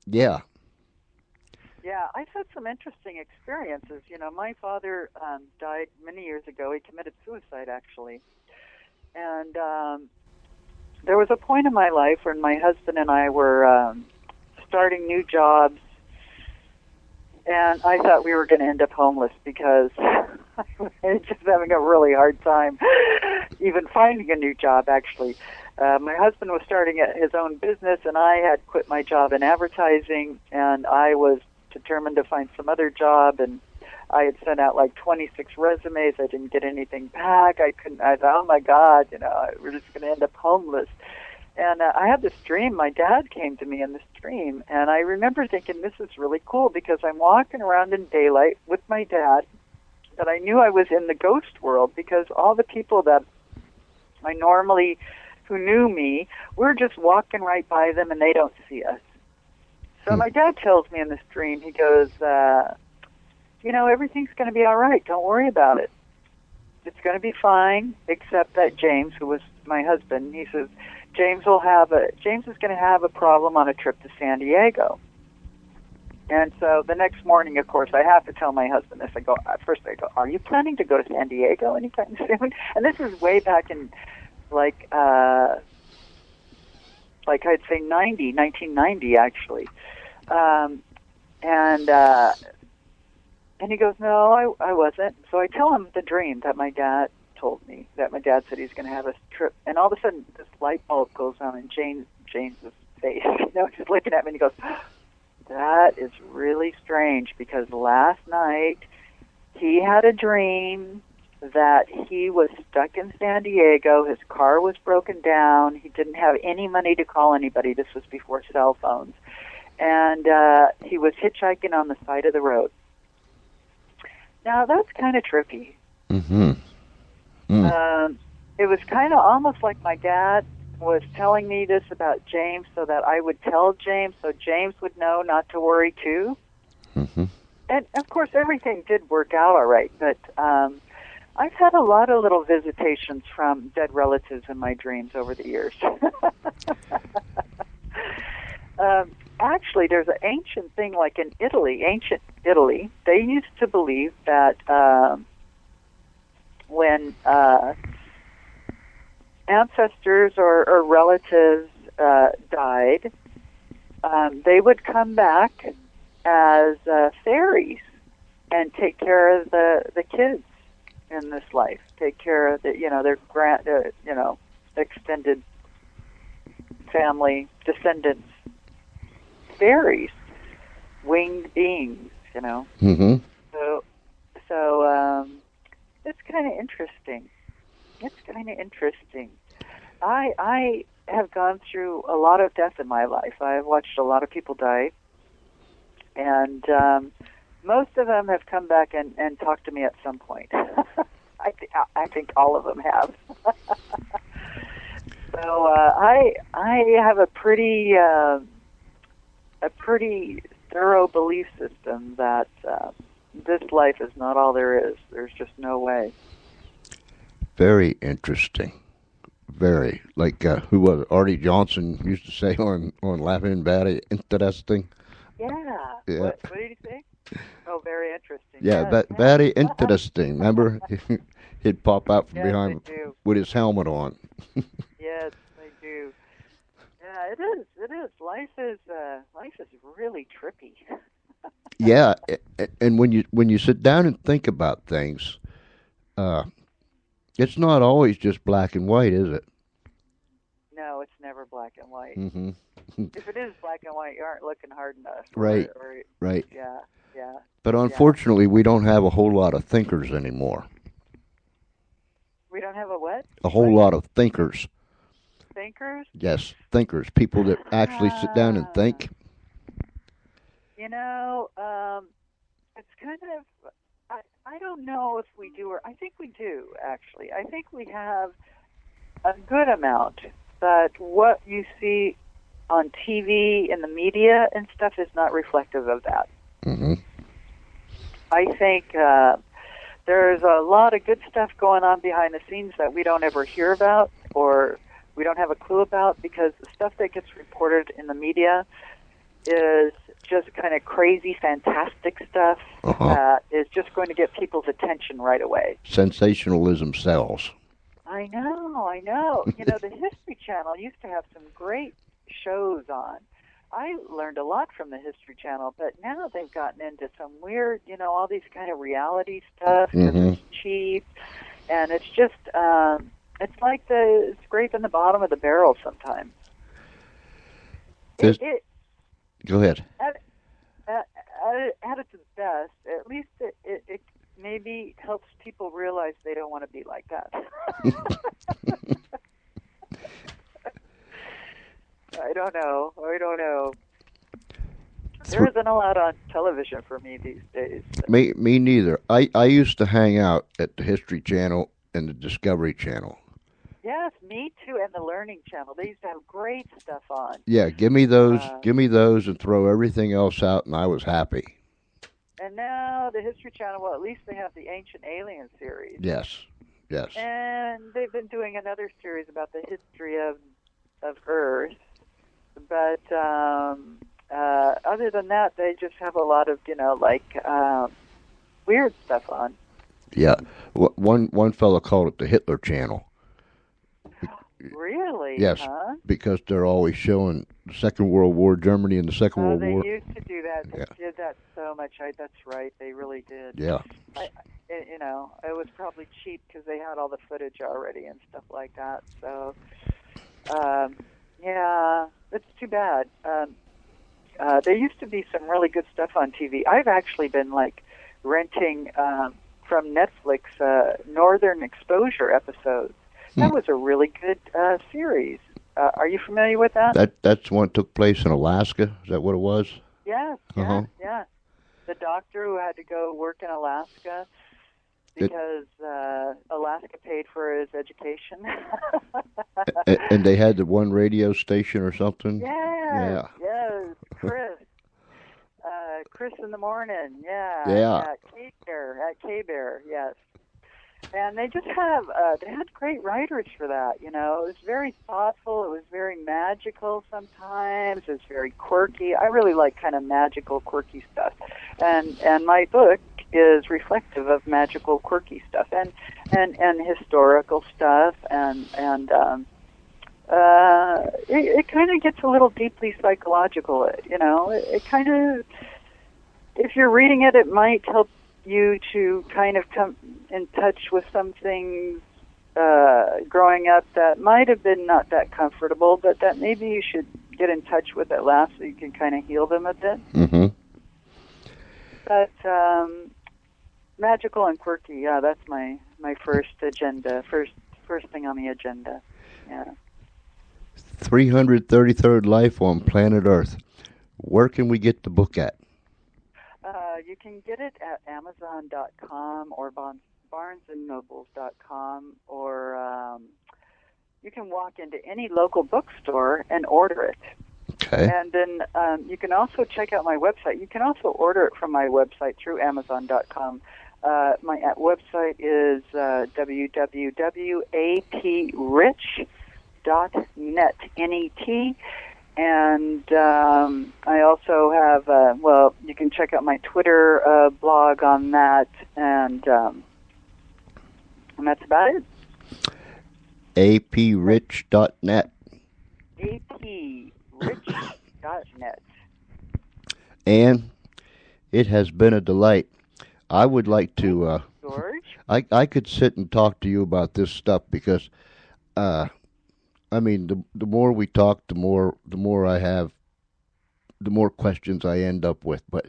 Speaker 2: Yeah.
Speaker 3: Yeah, I've had some interesting experiences. You know, my father died many years ago. He committed suicide, actually. And there was a point in my life when my husband and I were starting new jobs, and I thought we were going to end up homeless because I was just having a really hard time even finding a new job, actually. My husband was starting his own business, and I had quit my job in advertising, and I was determined to find some other job, and I had sent out like 26 resumes. I didn't get anything back. I thought, oh my God, you know, we're just going to end up homeless. And I had this dream. My dad came to me in this dream, and I remember thinking, this is really cool, because I'm walking around in daylight with my dad, but I knew I was in the ghost world, because all the people that I normally, who knew me, we're just walking right by them, and they don't see us. So my dad tells me in this dream, he goes, you know, everything's going to be all right. Don't worry about it. It's going to be fine, except that James, who was my husband, he says, James is going to have a problem on a trip to San Diego. And so the next morning, of course, I have to tell my husband this. I go, are you planning to go to San Diego anytime soon? And this is way back in, like I'd say 1990, actually. And he goes, no, I wasn't. So I tell him the dream that my dad told me, that my dad said he's going to have a trip. And all of a sudden, this light bulb goes on in James's face. He's looking at me and he goes, that is really strange, because last night he had a dream that he was stuck in San Diego. His car was broken down. He didn't have any money to call anybody. This was before cell phones. And he was hitchhiking on the side of the road. Now, that's kind of trippy.
Speaker 2: Mm-hmm.
Speaker 3: It was kind of almost like my dad was telling me this about James so that I would tell James, so James would know not to worry too.
Speaker 2: Mm-hmm.
Speaker 3: And, of course, everything did work out all right, but I've had a lot of little visitations from dead relatives in my dreams over the years. Actually, there's an ancient thing, like in ancient Italy, they used to believe that when ancestors or relatives died, they would come back as fairies and take care of the kids in this life. Take care of their extended family descendants, fairies, winged beings.
Speaker 2: Mm-hmm.
Speaker 3: So it's kind of interesting. I have gone through a lot of death in my life. I've watched a lot of people die, and most of them have come back and talked to me at some point. I think all of them have. So I have a pretty thorough belief system that this life is not all there is. There's just no way.
Speaker 2: Very interesting. Very. Like, who was it? Artie Johnson used to say on Laughing Very Interesting.
Speaker 3: Yeah.
Speaker 2: Yeah.
Speaker 3: What did he say? Oh, very interesting.
Speaker 2: Yeah,
Speaker 3: Yes.
Speaker 2: very interesting. Remember? He'd pop out from
Speaker 3: Yes,
Speaker 2: behind
Speaker 3: I do.
Speaker 2: with his helmet on.
Speaker 3: Yes, I do. Yeah, it is. Life is really trippy.
Speaker 2: Yeah, and when you sit down and think about things, it's not always just black and white, is it?
Speaker 3: No, it's never black and white.
Speaker 2: Mm-hmm.
Speaker 3: If it is black and white, you aren't looking hard enough.
Speaker 2: Right. Right.
Speaker 3: Yeah.
Speaker 2: But unfortunately, we don't have a whole lot of thinkers anymore.
Speaker 3: We don't have a what?
Speaker 2: A whole lot of thinkers.
Speaker 3: Thinkers?
Speaker 2: Yes, thinkers. People that actually sit down and think.
Speaker 3: It's kind of, I don't know if we do, or I think we do, actually. I think we have a good amount, but what you see on TV and the media and stuff is not reflective of that.
Speaker 2: Mm-hmm.
Speaker 3: I think there's a lot of good stuff going on behind the scenes that we don't ever hear about, or we don't have a clue about, because the stuff that gets reported in the media is just kind of crazy, fantastic stuff that is just going to get people's attention right away.
Speaker 2: Sensationalism sells.
Speaker 3: I know. The History Channel used to have some great shows on. I learned a lot from the History Channel, but now they've gotten into some weird, all these kind of reality stuff, and it's cheap, and it's just, it's like the scraping the bottom of the barrel sometimes.
Speaker 2: Go ahead.
Speaker 3: At its best, at least it maybe helps people realize they don't want to be like that. I don't know. There isn't a lot on television for me these days.
Speaker 2: Me neither. I used to hang out at the History Channel and the Discovery Channel.
Speaker 3: Yes, me too, and the Learning Channel. They used to have great stuff on.
Speaker 2: Yeah, give me those, and throw everything else out, and I was happy.
Speaker 3: And now the History Channel, well, at least they have the Ancient Alien series.
Speaker 2: Yes.
Speaker 3: And they've been doing another series about the history of Earth. But other than that, they just have a lot of, weird stuff on.
Speaker 2: Yeah. One fellow called it the Hitler Channel.
Speaker 3: Really?
Speaker 2: Yes,
Speaker 3: Huh?
Speaker 2: because they're always showing the Second World War, Germany in the Second World
Speaker 3: They
Speaker 2: War.
Speaker 3: used to do that. They did that so much. That's right. They really did.
Speaker 2: Yeah.
Speaker 3: It was probably cheap because they had all the footage already and stuff like that. So, yeah, it's too bad. There used to be some really good stuff on TV. I've actually been renting from Netflix Northern Exposure episodes. That was a really good series. Are you familiar with that?
Speaker 2: That's one that took place in Alaska. Is that what it was?
Speaker 3: Yes. Yeah. The doctor who had to go work in Alaska because Alaska paid for his education.
Speaker 2: And they had the one radio station or something?
Speaker 3: Yes, Chris in the morning, at K-Bear, yes. And they just have, they had great writers for that, It was very thoughtful, it was very magical sometimes, it was very quirky. I really like kind of magical, quirky stuff. And my book is reflective of magical, quirky stuff and historical stuff and it kind of gets a little deeply psychological, It kind of, if you're reading it, it might help you to kind of come in touch with some things growing up that might have been not that comfortable, but that maybe you should get in touch with at last so you can kind of heal them a bit.
Speaker 2: Mm-hmm.
Speaker 3: But magical and quirky, that's my first agenda, first thing on the agenda. Yeah.
Speaker 2: 333rd Life on Planet Earth. Where can we get the book at?
Speaker 3: You can get it at Amazon.com or BarnesandNobles.com, or you can walk into any local bookstore and order it.
Speaker 2: Okay.
Speaker 3: And then you can also check out my website. You can also order it from my website through Amazon.com. My website is www.aprich.net, N-E-T. And I also have, you can check out my Twitter blog on that, and that's about it.
Speaker 2: aprich.net.
Speaker 3: aprich.net.
Speaker 2: And it has been a delight. I would like to,
Speaker 3: George?
Speaker 2: I could sit and talk to you about this stuff because, I mean, the more we talk, the more I have, the more questions I end up with. But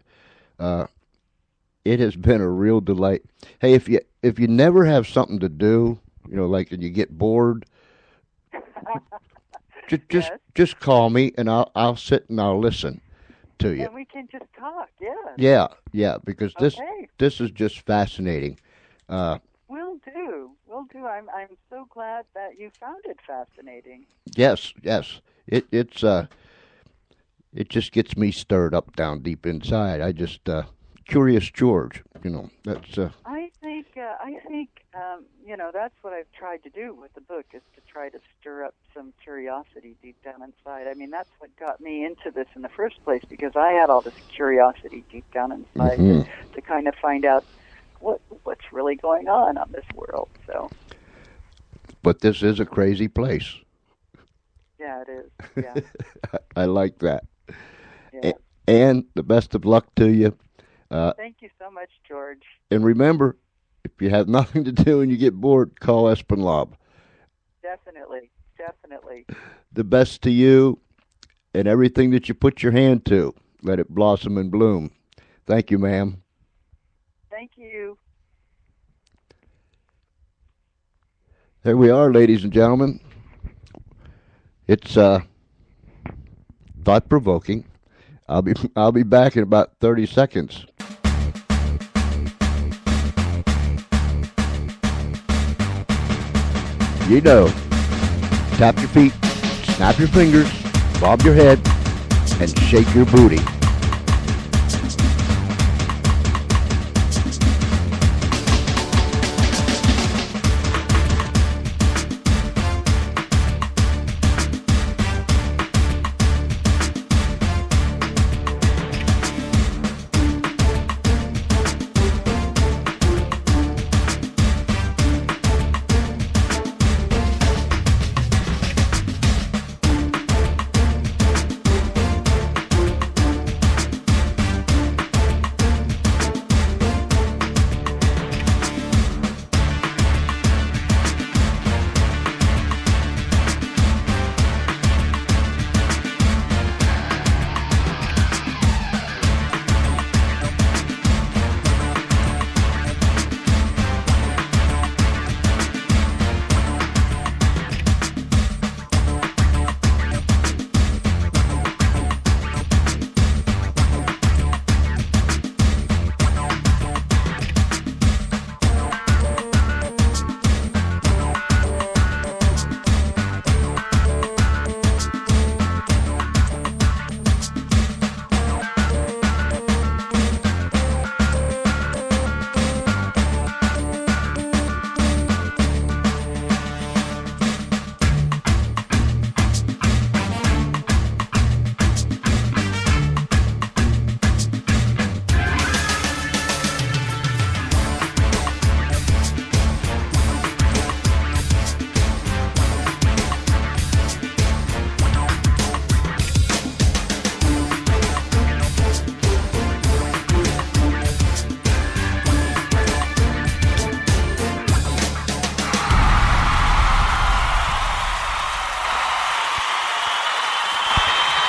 Speaker 2: it has been a real delight. Hey, if you never have something to do, and you get bored, just call me and I'll sit and I'll listen to you.
Speaker 3: And we can just talk. Yeah.
Speaker 2: Yeah. Because this is just fascinating.
Speaker 3: Will do. I'm so glad that you found it fascinating.
Speaker 2: Yes. It just gets me stirred up down deep inside. I just Curious George. That's.
Speaker 3: I think that's what I've tried to do with the book, is to try to stir up some curiosity deep down inside. I mean, that's what got me into this in the first place, because I had all this curiosity deep down inside to kind of find out what's really going on this world. So.
Speaker 2: But this is a crazy place.
Speaker 3: Yeah, it is. Yeah.
Speaker 2: I like that.
Speaker 3: Yeah.
Speaker 2: And the best of luck to you.
Speaker 3: Thank you so much, George.
Speaker 2: And remember, if you have nothing to do and you get bored, call Espenlaub.
Speaker 3: Definitely.
Speaker 2: The best to you and everything that you put your hand to. Let it blossom and bloom. Thank you, ma'am.
Speaker 3: Thank you.
Speaker 2: There we are, ladies and gentlemen. It's thought-provoking. I'll be back in about 30 seconds. Tap your feet, snap your fingers, bob your head, and shake your booty.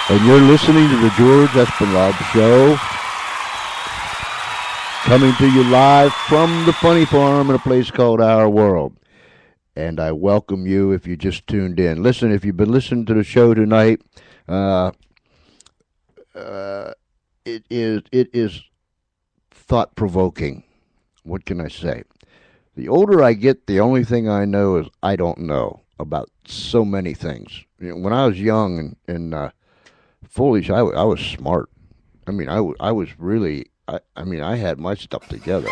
Speaker 2: And you're listening to the George Espinlove Show, coming to you live from the Funny Farm in a place called Our World. And I welcome you if you just tuned in. Listen, if you've been listening to the show tonight, it is thought-provoking. What can I say? The older I get, the only thing I know is I don't know about so many things. You know, when I was young and foolish, I was smart. I mean, I was really, I had my stuff together.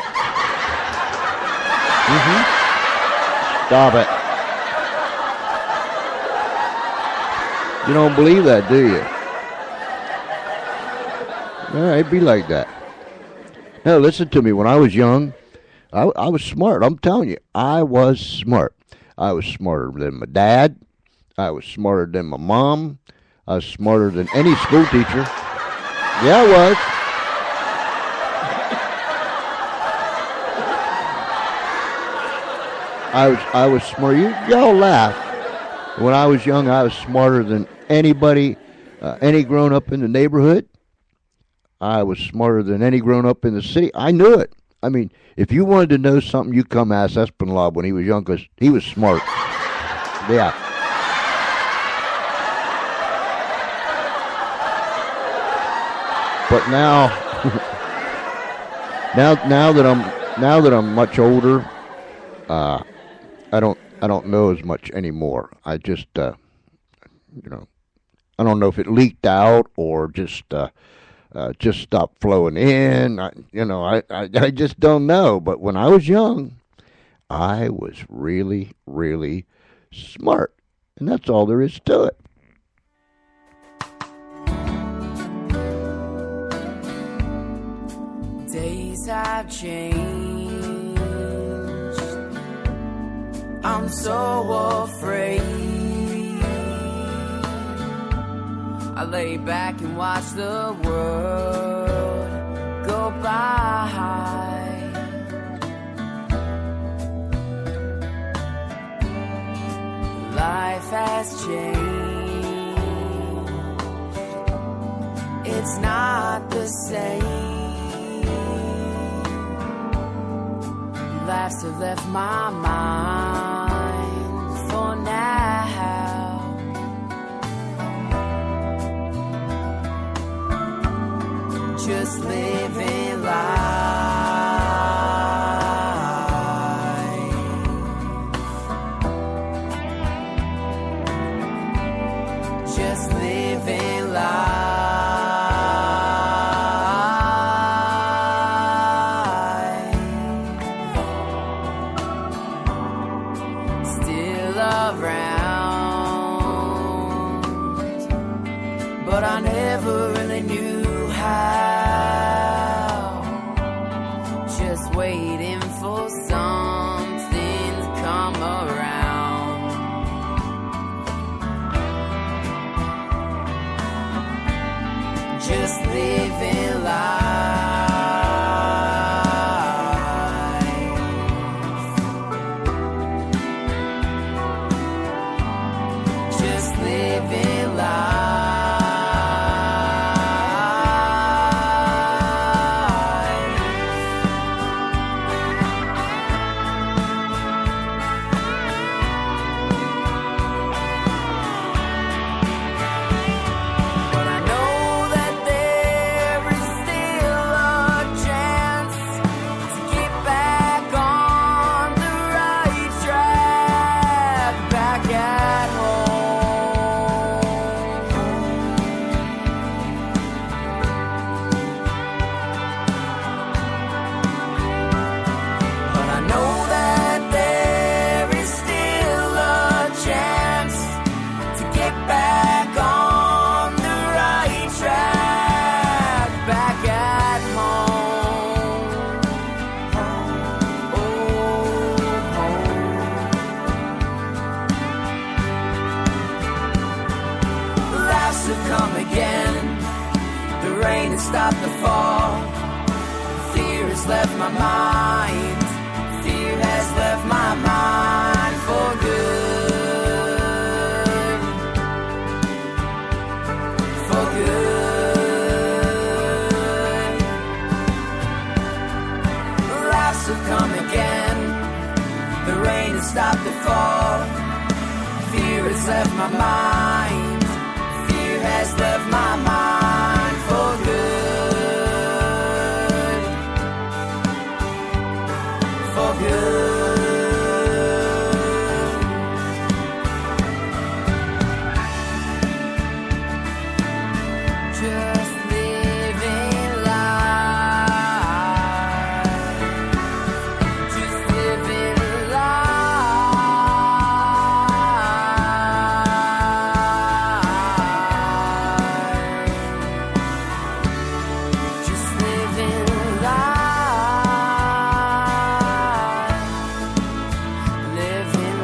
Speaker 2: Stop it. You don't believe that, do you? Yeah, it'd be like that. Now, listen to me. When I was young, I was smart. I'm telling you, I was smart. I was smarter than my dad. I was smarter than my mom. I was smarter than any school teacher. Yeah, I was. I was smart. Y'all laugh. When I was young, I was smarter than anybody, any grown up in the neighborhood. I was smarter than any grown up in the city. I knew it. I mean, if you wanted to know something, you come ask Espinlove when he was young, because he was smart. Yeah. But now, now that I'm much older, I don't know as much anymore. I just, I don't know if it leaked out or just stopped flowing in. I just don't know. But when I was young, I was really, really smart, and that's all there is to it.
Speaker 4: Days have changed. I'm so afraid. I lay back and watch the world go by. Life has changed. It's not the same. Laughs have left my mind for now. Just living life. Just living life. Still around, but I never really knew how. Just waiting for something to come around. Just living life. Just living life. But I know that there is still a chance to get back on the right track, back at home. But I know that there is still a chance to get back on the right track, back at home. Oh, home. Laughs have come again. The rain has stopped the fall. Fear has left my mind. Fear has left my mind for good. For come again. The rain has stopped the fall. Fear has left my mind. Fear has left my mind for good. For good. Just living life. Just living life. Just living life. Living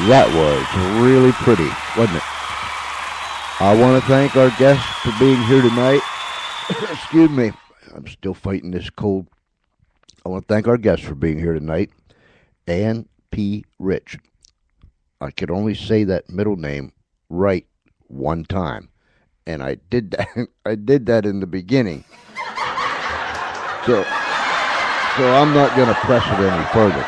Speaker 2: That was really pretty, wasn't it? I want to thank our guests for being here tonight. Excuse me, I'm still fighting this cold. I want to thank our guests for being here tonight. Ann P. Rich. I could only say that middle name right one time, and I did that. I did that in the beginning. So I'm not going to press it any further.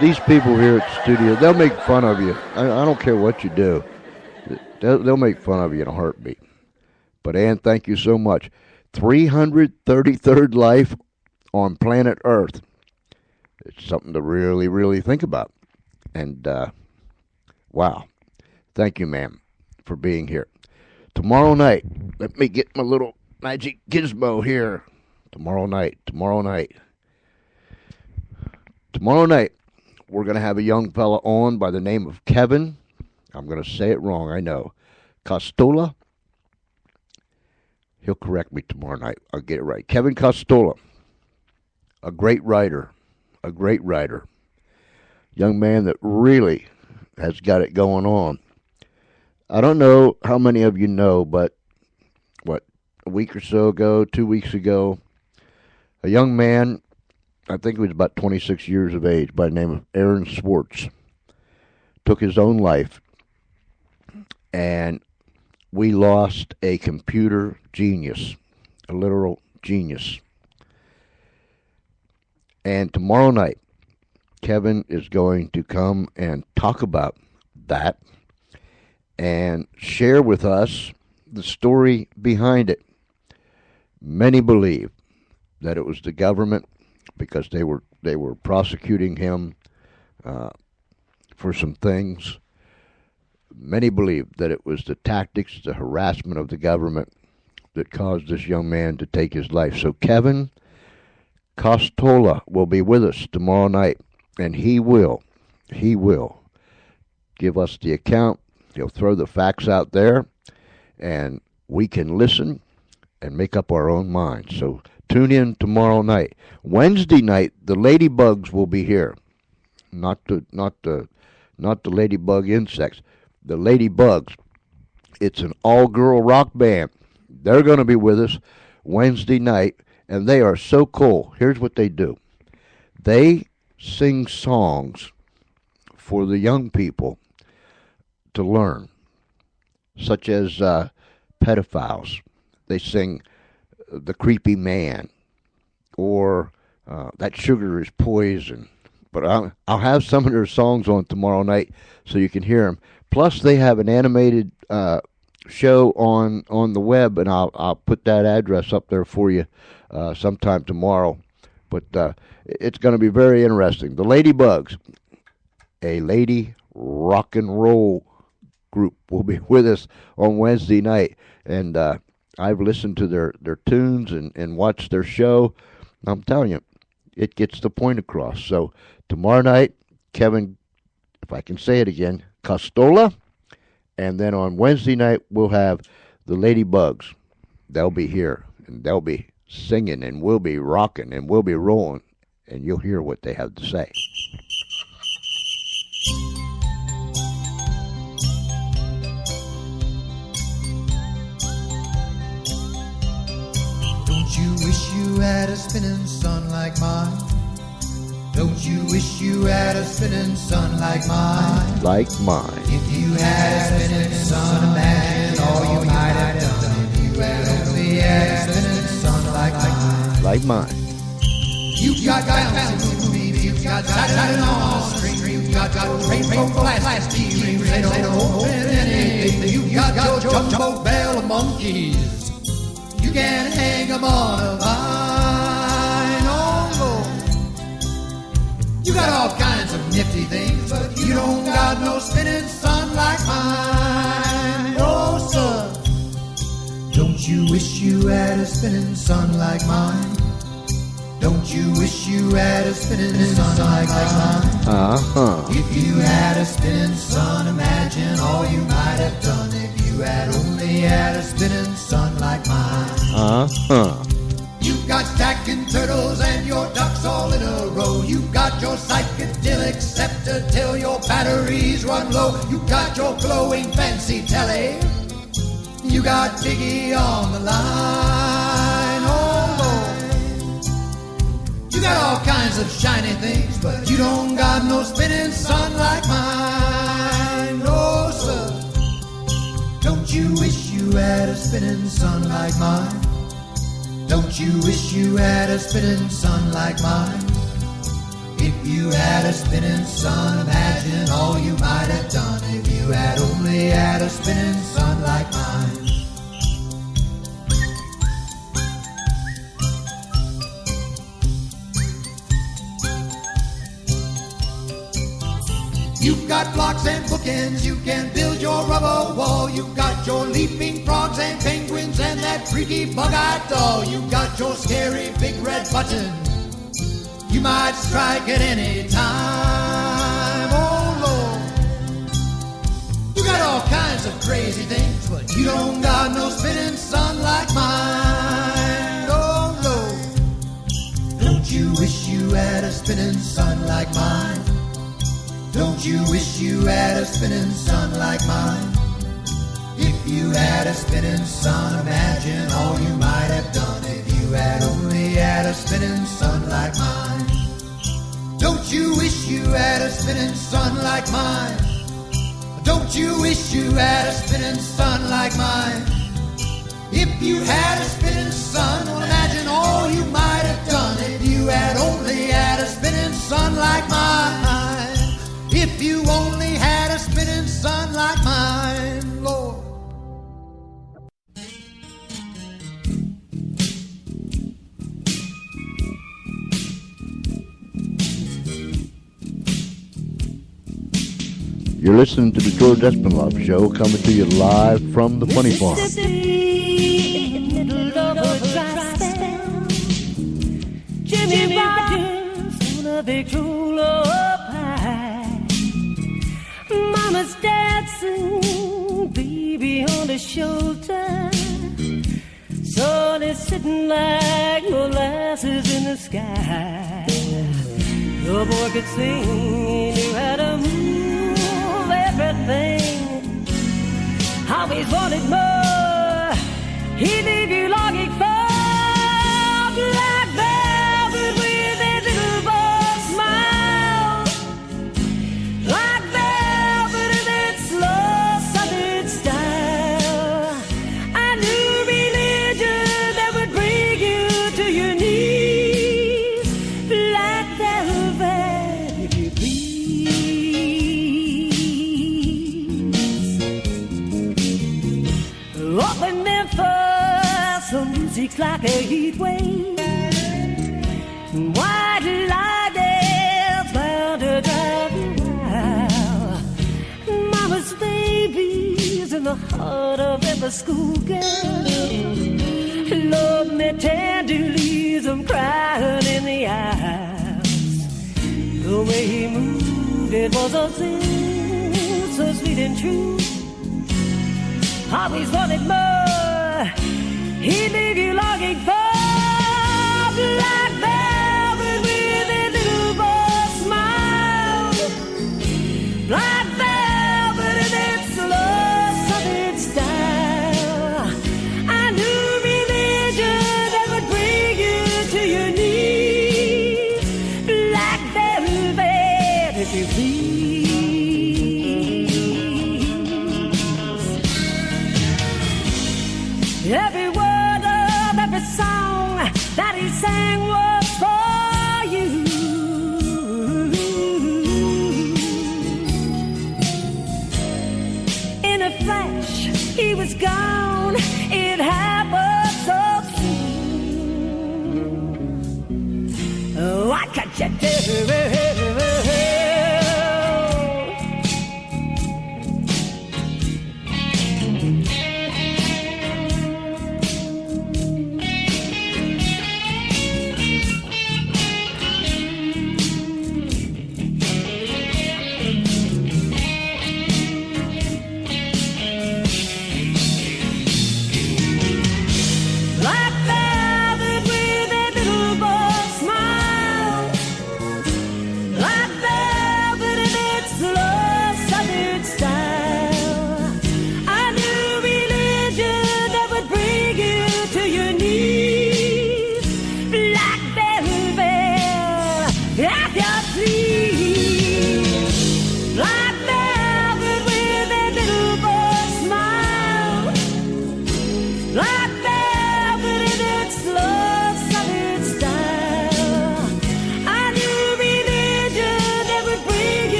Speaker 2: These people here at the studio, they'll make fun of you. I don't care what you do. They'll make fun of you in a heartbeat. But Ann, thank you so much. 333rd life on planet Earth. It's something to really, really think about. And, wow. Thank you, ma'am, for being here. Tomorrow night, let me get my little magic gizmo here. Tomorrow night, we're going to have a young fella on by the name of Kevin. I'm going to say it wrong, I know. Costola. He'll correct me tomorrow night. I'll get it right. Kevin Costola. A great writer. Young man that really has got it going on. I don't know how many of you know, but a week or so ago, 2 weeks ago, a young man, I think he was about 26 years of age, by the name of Aaron Swartz, took his own life, and we lost a computer genius, a literal genius. And tomorrow night, Kevin is going to come and talk about that and share with us the story behind it. Many believe that it was the government because they were prosecuting him for some things. Many believe that it was the tactics, the harassment of the government that caused this young man to take his life. So Kevin Costola will be with us tomorrow night, and he will give us the account. He'll throw the facts out there, and we can listen and make up our own minds. So tune in tomorrow night. Wednesday night, the Ladybugs will be here. Not the ladybug insects. The Ladybugs. It's an all-girl rock band. They're going to be with us Wednesday night, and they are so cool. Here's what they do. They sing songs for the young people to learn, such as pedophiles. They sing The Creepy Man, or That Sugar is Poison. But I'll have some of their songs on tomorrow night so you can hear them. Plus, they have an animated show on the web, and I'll put that address up there for you sometime tomorrow. But it's going to be very interesting. The Ladybugs, a lady rock and roll group, will be with us on Wednesday night. And I've listened to their tunes and watched their show. I'm telling you, it gets the point across. So tomorrow night, Kevin, if I can say it again, Costola. And then on Wednesday night, we'll have the Ladybugs. They'll be here, and they'll be singing, and we'll be rocking, and we'll be rolling, and you'll hear what they have to say.
Speaker 5: Don't you wish you had a spinning sun like mine? Don't you wish you had a spinning sun like mine?
Speaker 2: Like mine.
Speaker 5: If you had a spinning sun, imagine all you might have done. If you had only had a spinning sun like mine.
Speaker 2: Like mine.
Speaker 5: You've got bouncing movies, you've got Saturday on string, you've got rainbow plastic dreams, they don't open anything. You've got your jumbo bell of monkeys, you can hang them on a vine. Oh Lord, you got all kinds of nifty things, but you don't got no spinning sun like mine. Oh son, don't you wish you had a spinning sun like mine? Don't you wish you had a spinning sun like mine? If you had a spinning sun, imagine all you might have done. If you had only had a spinning sun like mine. You've got stacking turtles and your ducks all in a row. You've got your psychedelic scepter till your batteries run low. You've got your glowing fancy telly. You got Biggie on the line. Oh Lord. You got all kinds of shiny things, but you don't got no spinning sun like mine. No, sir. Don't you wish you had a spinning sun like mine? Don't you wish you had a spinning sun like mine? If you had a spinning sun, imagine all you might have done. If you had only had a spinning sun like mine. You've got blocks and bookends, you can build your rubber wall. You've got your leaping frogs and penguins and that freaky bug-eyed doll. You've got your scary big red button, you might strike at any time. Oh Lord, you got all kinds of crazy things, but you don't got no spinning sun like mine. Oh Lord, don't you wish you had a spinning sun like mine? Don't you wish you had a spinning sun like mine? If you had a spinning sun, imagine all you might have done. If you had only had a spinning sun like mine. Don't you wish you had a spinning sun like mine? Don't you wish you had a spinning sun like mine? If you had a spinning sun, well, imagine all you might have done. If you had only had a spinning sun like mine. If you only had a spinning sun like mine, Lord.
Speaker 2: You're listening to the George Espinlove Show, coming to you live from the Funny Farm.
Speaker 6: Jimmy Rogers on a Victrola pie. Mama's dancing, baby on the shoulder. Sun is sitting like molasses in the sky. Your boy could sing, he knew how to move everything. Always wanted more, he'd leave you longing for black velvet with a little boy's smile. Black velvet in its slow southern style. A new religion that would bring you to your knees. Black velvet, if you please. Up in Memphis, the music's like a heat wave. White lightning's bound to drive you wild. Mama's baby's in the heart of every schoolgirl. Love me tenderly, I'm crying in the eyes. The way he moved, it was a sin, so sweet and true. Always wanted more, he'd leave you longing for black velvet with a little boy's smile. Black velvet in its slow southern style. A new religion that would bring that he sang was for you. In a flash, he was gone. It happened so soon. What could you do?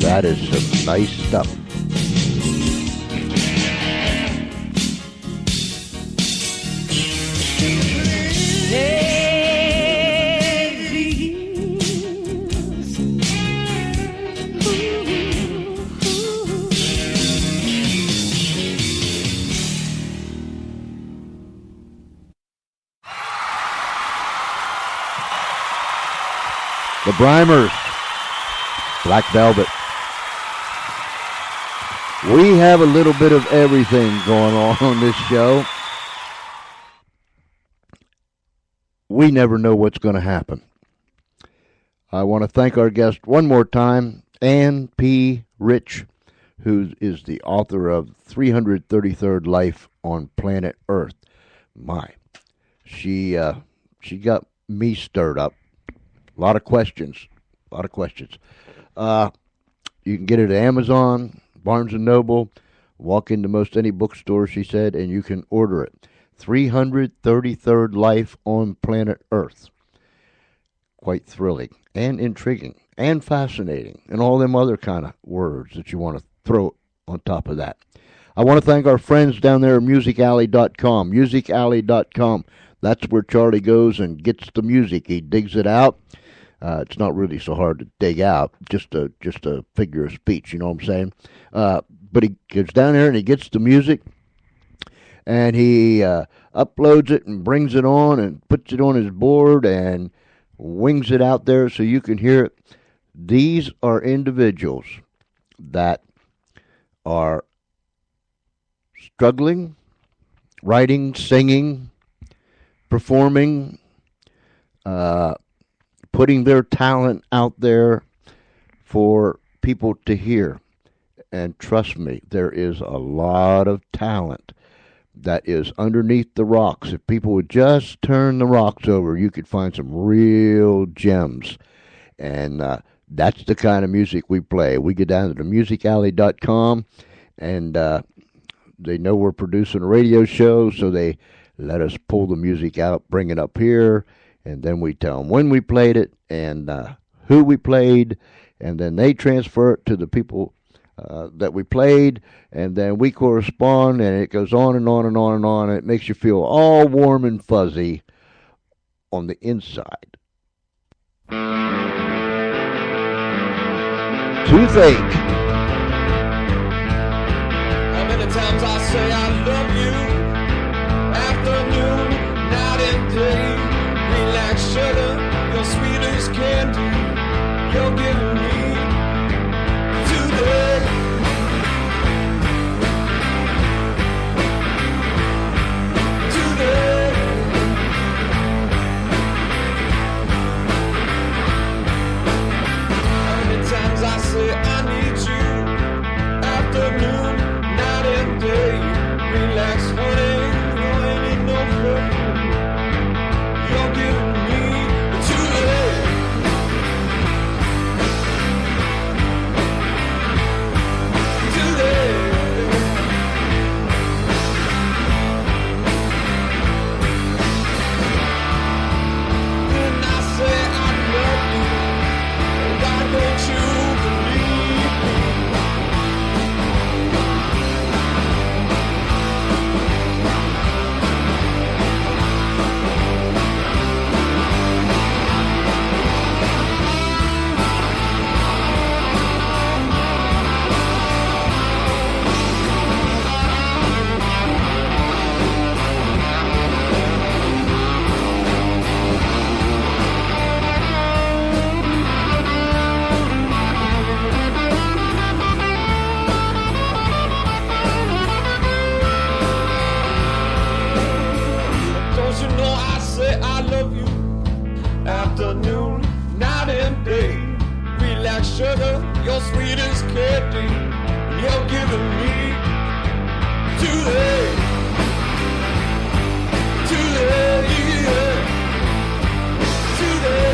Speaker 2: That is some nice stuff. The Brimers, Black Velvet. We have a little bit of everything going on this show. We never know what's going to happen. I want to thank our guest one more time, Ann P. Rich, who is the author of 333rd Life on Planet Earth. She got me stirred up. A lot of questions. You can get it at Amazon, Barnes & Noble, walk into most any bookstore, she said, and you can order it. 333rd Life on Planet Earth. Quite thrilling and intriguing and fascinating and all them other kind of words that you want to throw on top of that. I want to thank our friends down there at musicalley.com. Musicalley.com. That's where Charlie goes and gets the music. He digs it out. It's not really so hard to dig out, just a figure of speech, you know what I'm saying? But he goes down there and he gets the music, and he uploads it and brings it on and puts it on his board and wings it out there so you can hear it. These are individuals that are struggling, writing, singing, performing, putting their talent out there for people to hear. And trust me, there is a lot of talent that is underneath the rocks. If people would just turn the rocks over, you could find some real gems. And that's the kind of music we play. We get down to the musicalley.com, and they know we're producing a radio show, so they let us pull the music out, bring it up here, and then we tell them when we played it and who we played, and then they transfer it to the people that we played, and then we correspond, and it goes on and on and on and on. And it makes you feel all warm and fuzzy on the inside. toothache.
Speaker 7: How many times I say I love you? Afternoon, night and day. Relax, sugar, you're sweet as candy. You're giving me today. Today. How many times I say I need you? Afternoon, night and day. Relax, honey, you ain't need no perfume. You're giving me today. Today. When I say I love you, why don't you believe me? Don't you know I say I love you? Afternoon, night and day. Relax, sugar, you're sweet as candy. You're giving me today. Today, yeah. Today.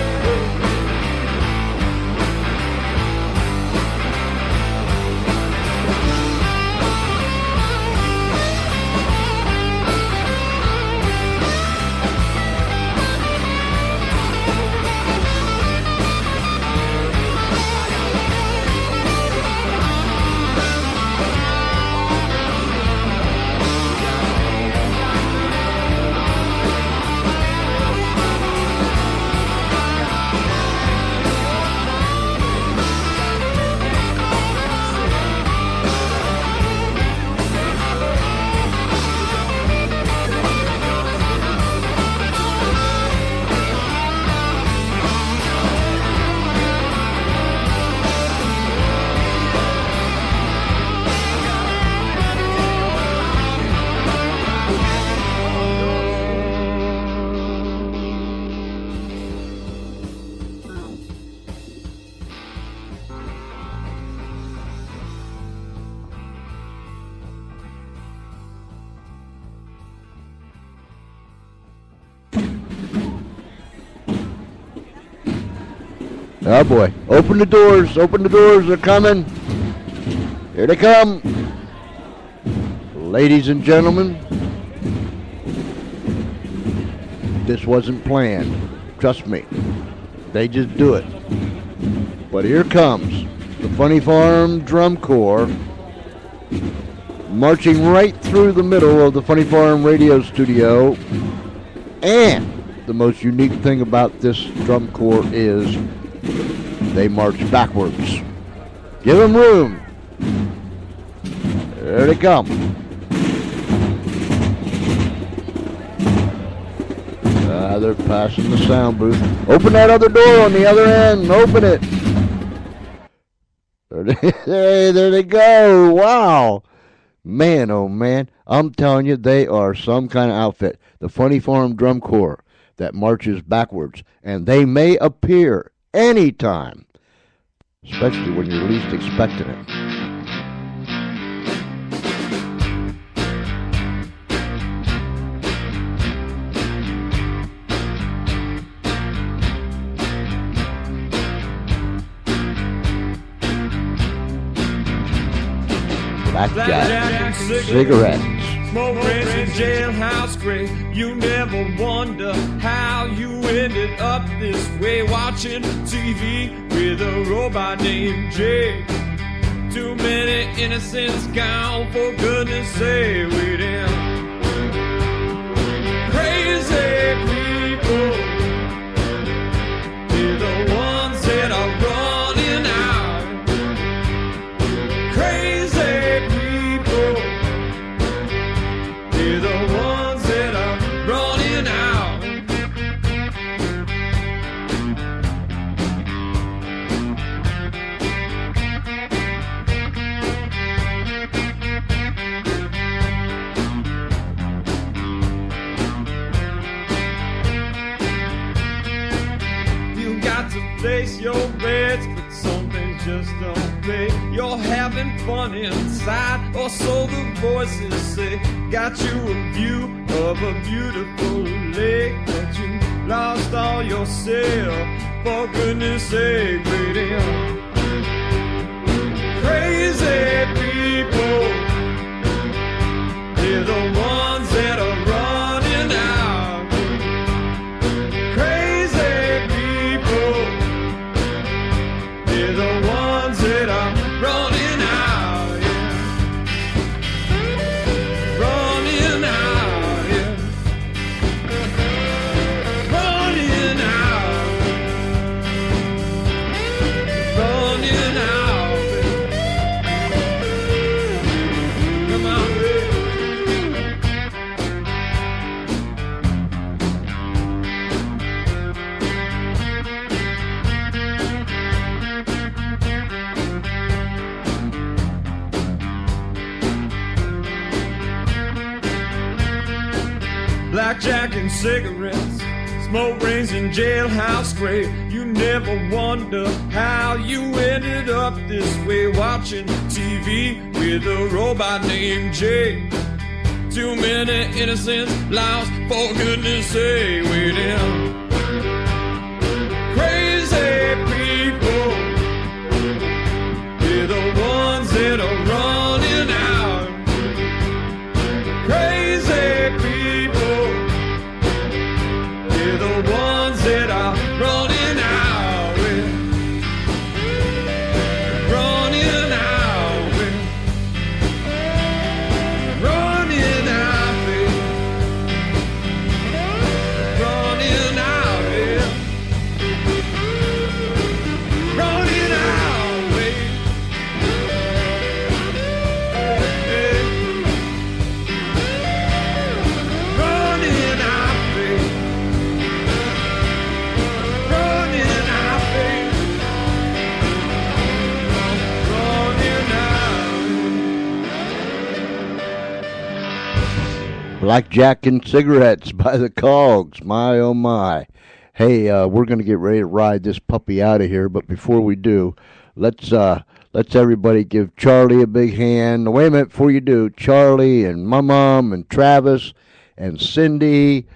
Speaker 2: Oh boy. Open the doors, they're coming. Here they come. Ladies and gentlemen, this wasn't planned. Trust me. They just do it. But here comes the Funny Farm Drum Corps marching right through the middle of the Funny Farm radio studio. And the most unique thing about this drum corps is they march backwards. Give them room. There they come. They're passing the sound booth. Open that other door on the other end. Open it. There they go. Wow. Man, oh man. I'm telling you, they are some kind of outfit. The Funny Farm Drum Corps that marches backwards. And they may appear anytime, especially when you're least expecting it. Blackjack, cigarettes.
Speaker 7: Smoke rings in jailhouse gray. You never wonder how you ended up this way. Watching TV with a robot named Jay. Too many innocents gone, for goodness sake, with him. Crazy people, they're the ones that are running out. your beds, but some things just don't pay. You're having fun inside, or so the voices say. Got you a view of a beautiful lake, but you lost all yourself. For goodness sake, lady. Crazy people, they're the ones that are running out. Crazy people, they're the ones that are running out, yeah. Running out, yeah. Running out. Running out, baby. Come on, baby. Blackjack and cigarettes, smoke rings and jailhouse gray. You never wonder how you ended up this way, watching TV with a robot named Jay. Too many innocents lost, for goodness sake, waiting. Crazy people, they're the ones that are running out. Crazy people, they're the ones that are running out, yeah. Running out, yeah. Running out, baby. Running out, yeah. Running out, baby. Hey. Running out, baby. Running out, baby. Running out.
Speaker 2: Blackjack and Cigarettes by the Cogs. My, oh, my. Hey, we're going to get ready to ride this puppy out of here, but before we do, let's everybody give Charlie a big hand. Wait a minute, before you do, Charlie and my mom and Travis and Cindy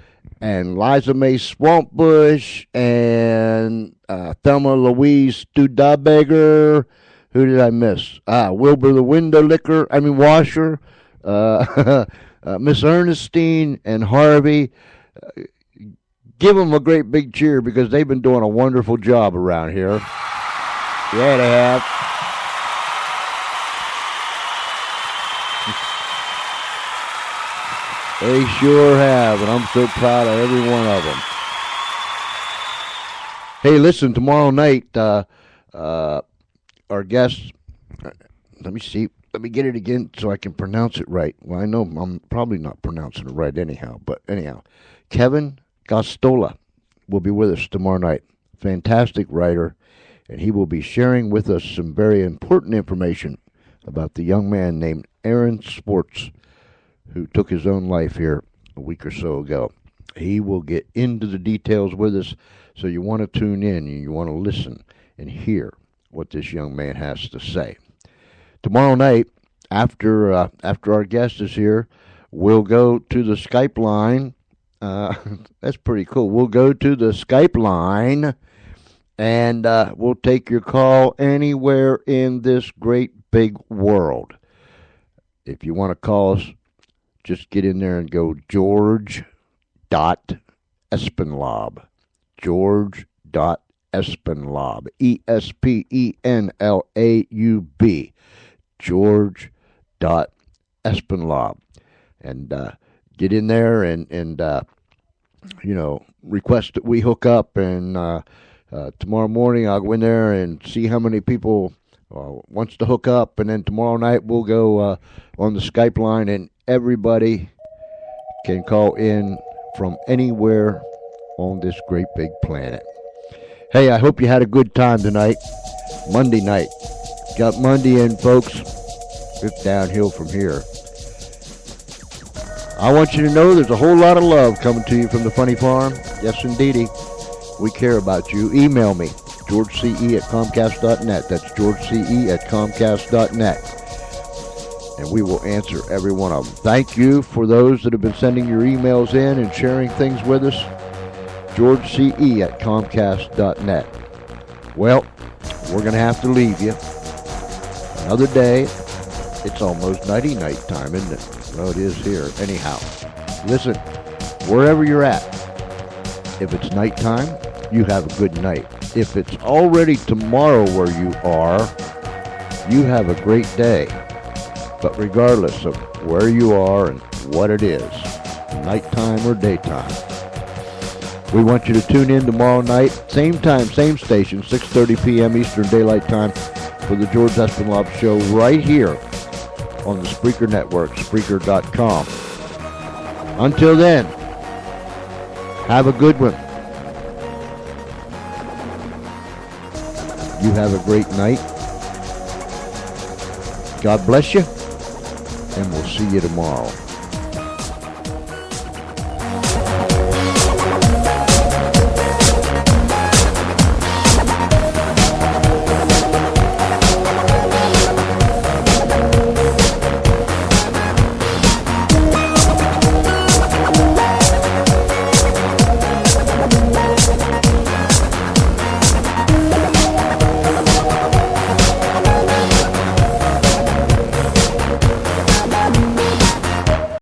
Speaker 2: and Liza Mae Swampbush and Thelma Louise Studebaker. Who did I miss? Wilbur the washer. Miss Ernestine and Harvey. Give them a great big cheer because they've been doing a wonderful job around here. Yeah, they have. They sure have, and I'm so proud of every one of them. Hey, listen, tomorrow night, our guest, let me see. Let me get it again so I can pronounce it right. Well, I know I'm probably not pronouncing it right anyhow, but anyhow. Kevin Gostola will be with us tomorrow night. Fantastic writer, and he will be sharing with us some very important information about the young man named Aaron Sports, who took his own life here a week or so ago. He will get into the details with us, so you want to tune in and you want to listen and hear what this young man has to say. Tomorrow night, after our guest is here, we'll go to the Skype line. That's pretty cool. We'll go to the Skype line, and we'll take your call anywhere in this great big world. If you want to call us, just get in there and go George.Espenlaub. George.Espenlaub. Espenlaub. George.Espenlaub. And get in there and request that we hook up. And tomorrow morning I'll go in there and see how many people wants to hook up. And then tomorrow night we'll go on the Skype line, and everybody can call in from anywhere on this great big planet. Hey, I hope you had a good time tonight. Monday night. Got Monday in, folks. It's downhill from here. I want you to know there's a whole lot of love coming to you from the Funny Farm. Yes, indeedy. We care about you. Email me, georgece at comcast.net. That's georgece at comcast.net. And we will answer every one of them. Thank you for those that have been sending your emails in and sharing things with us. georgece at comcast.net. Well, we're going to have to leave you. Another day. It's almost nighty-night time, isn't it? Well, it is here. Anyhow, listen, wherever you're at, if it's nighttime, you have a good night. If it's already tomorrow where you are, you have a great day. But regardless of where you are and what it is, nighttime or daytime, we want you to tune in tomorrow night, same time, same station, 6:30 p.m. Eastern Daylight Time for the George Espinlov Show right here on the Spreaker Network, Spreaker.com. Until then, have a good one. You have a great night. God bless you, and we'll see you tomorrow.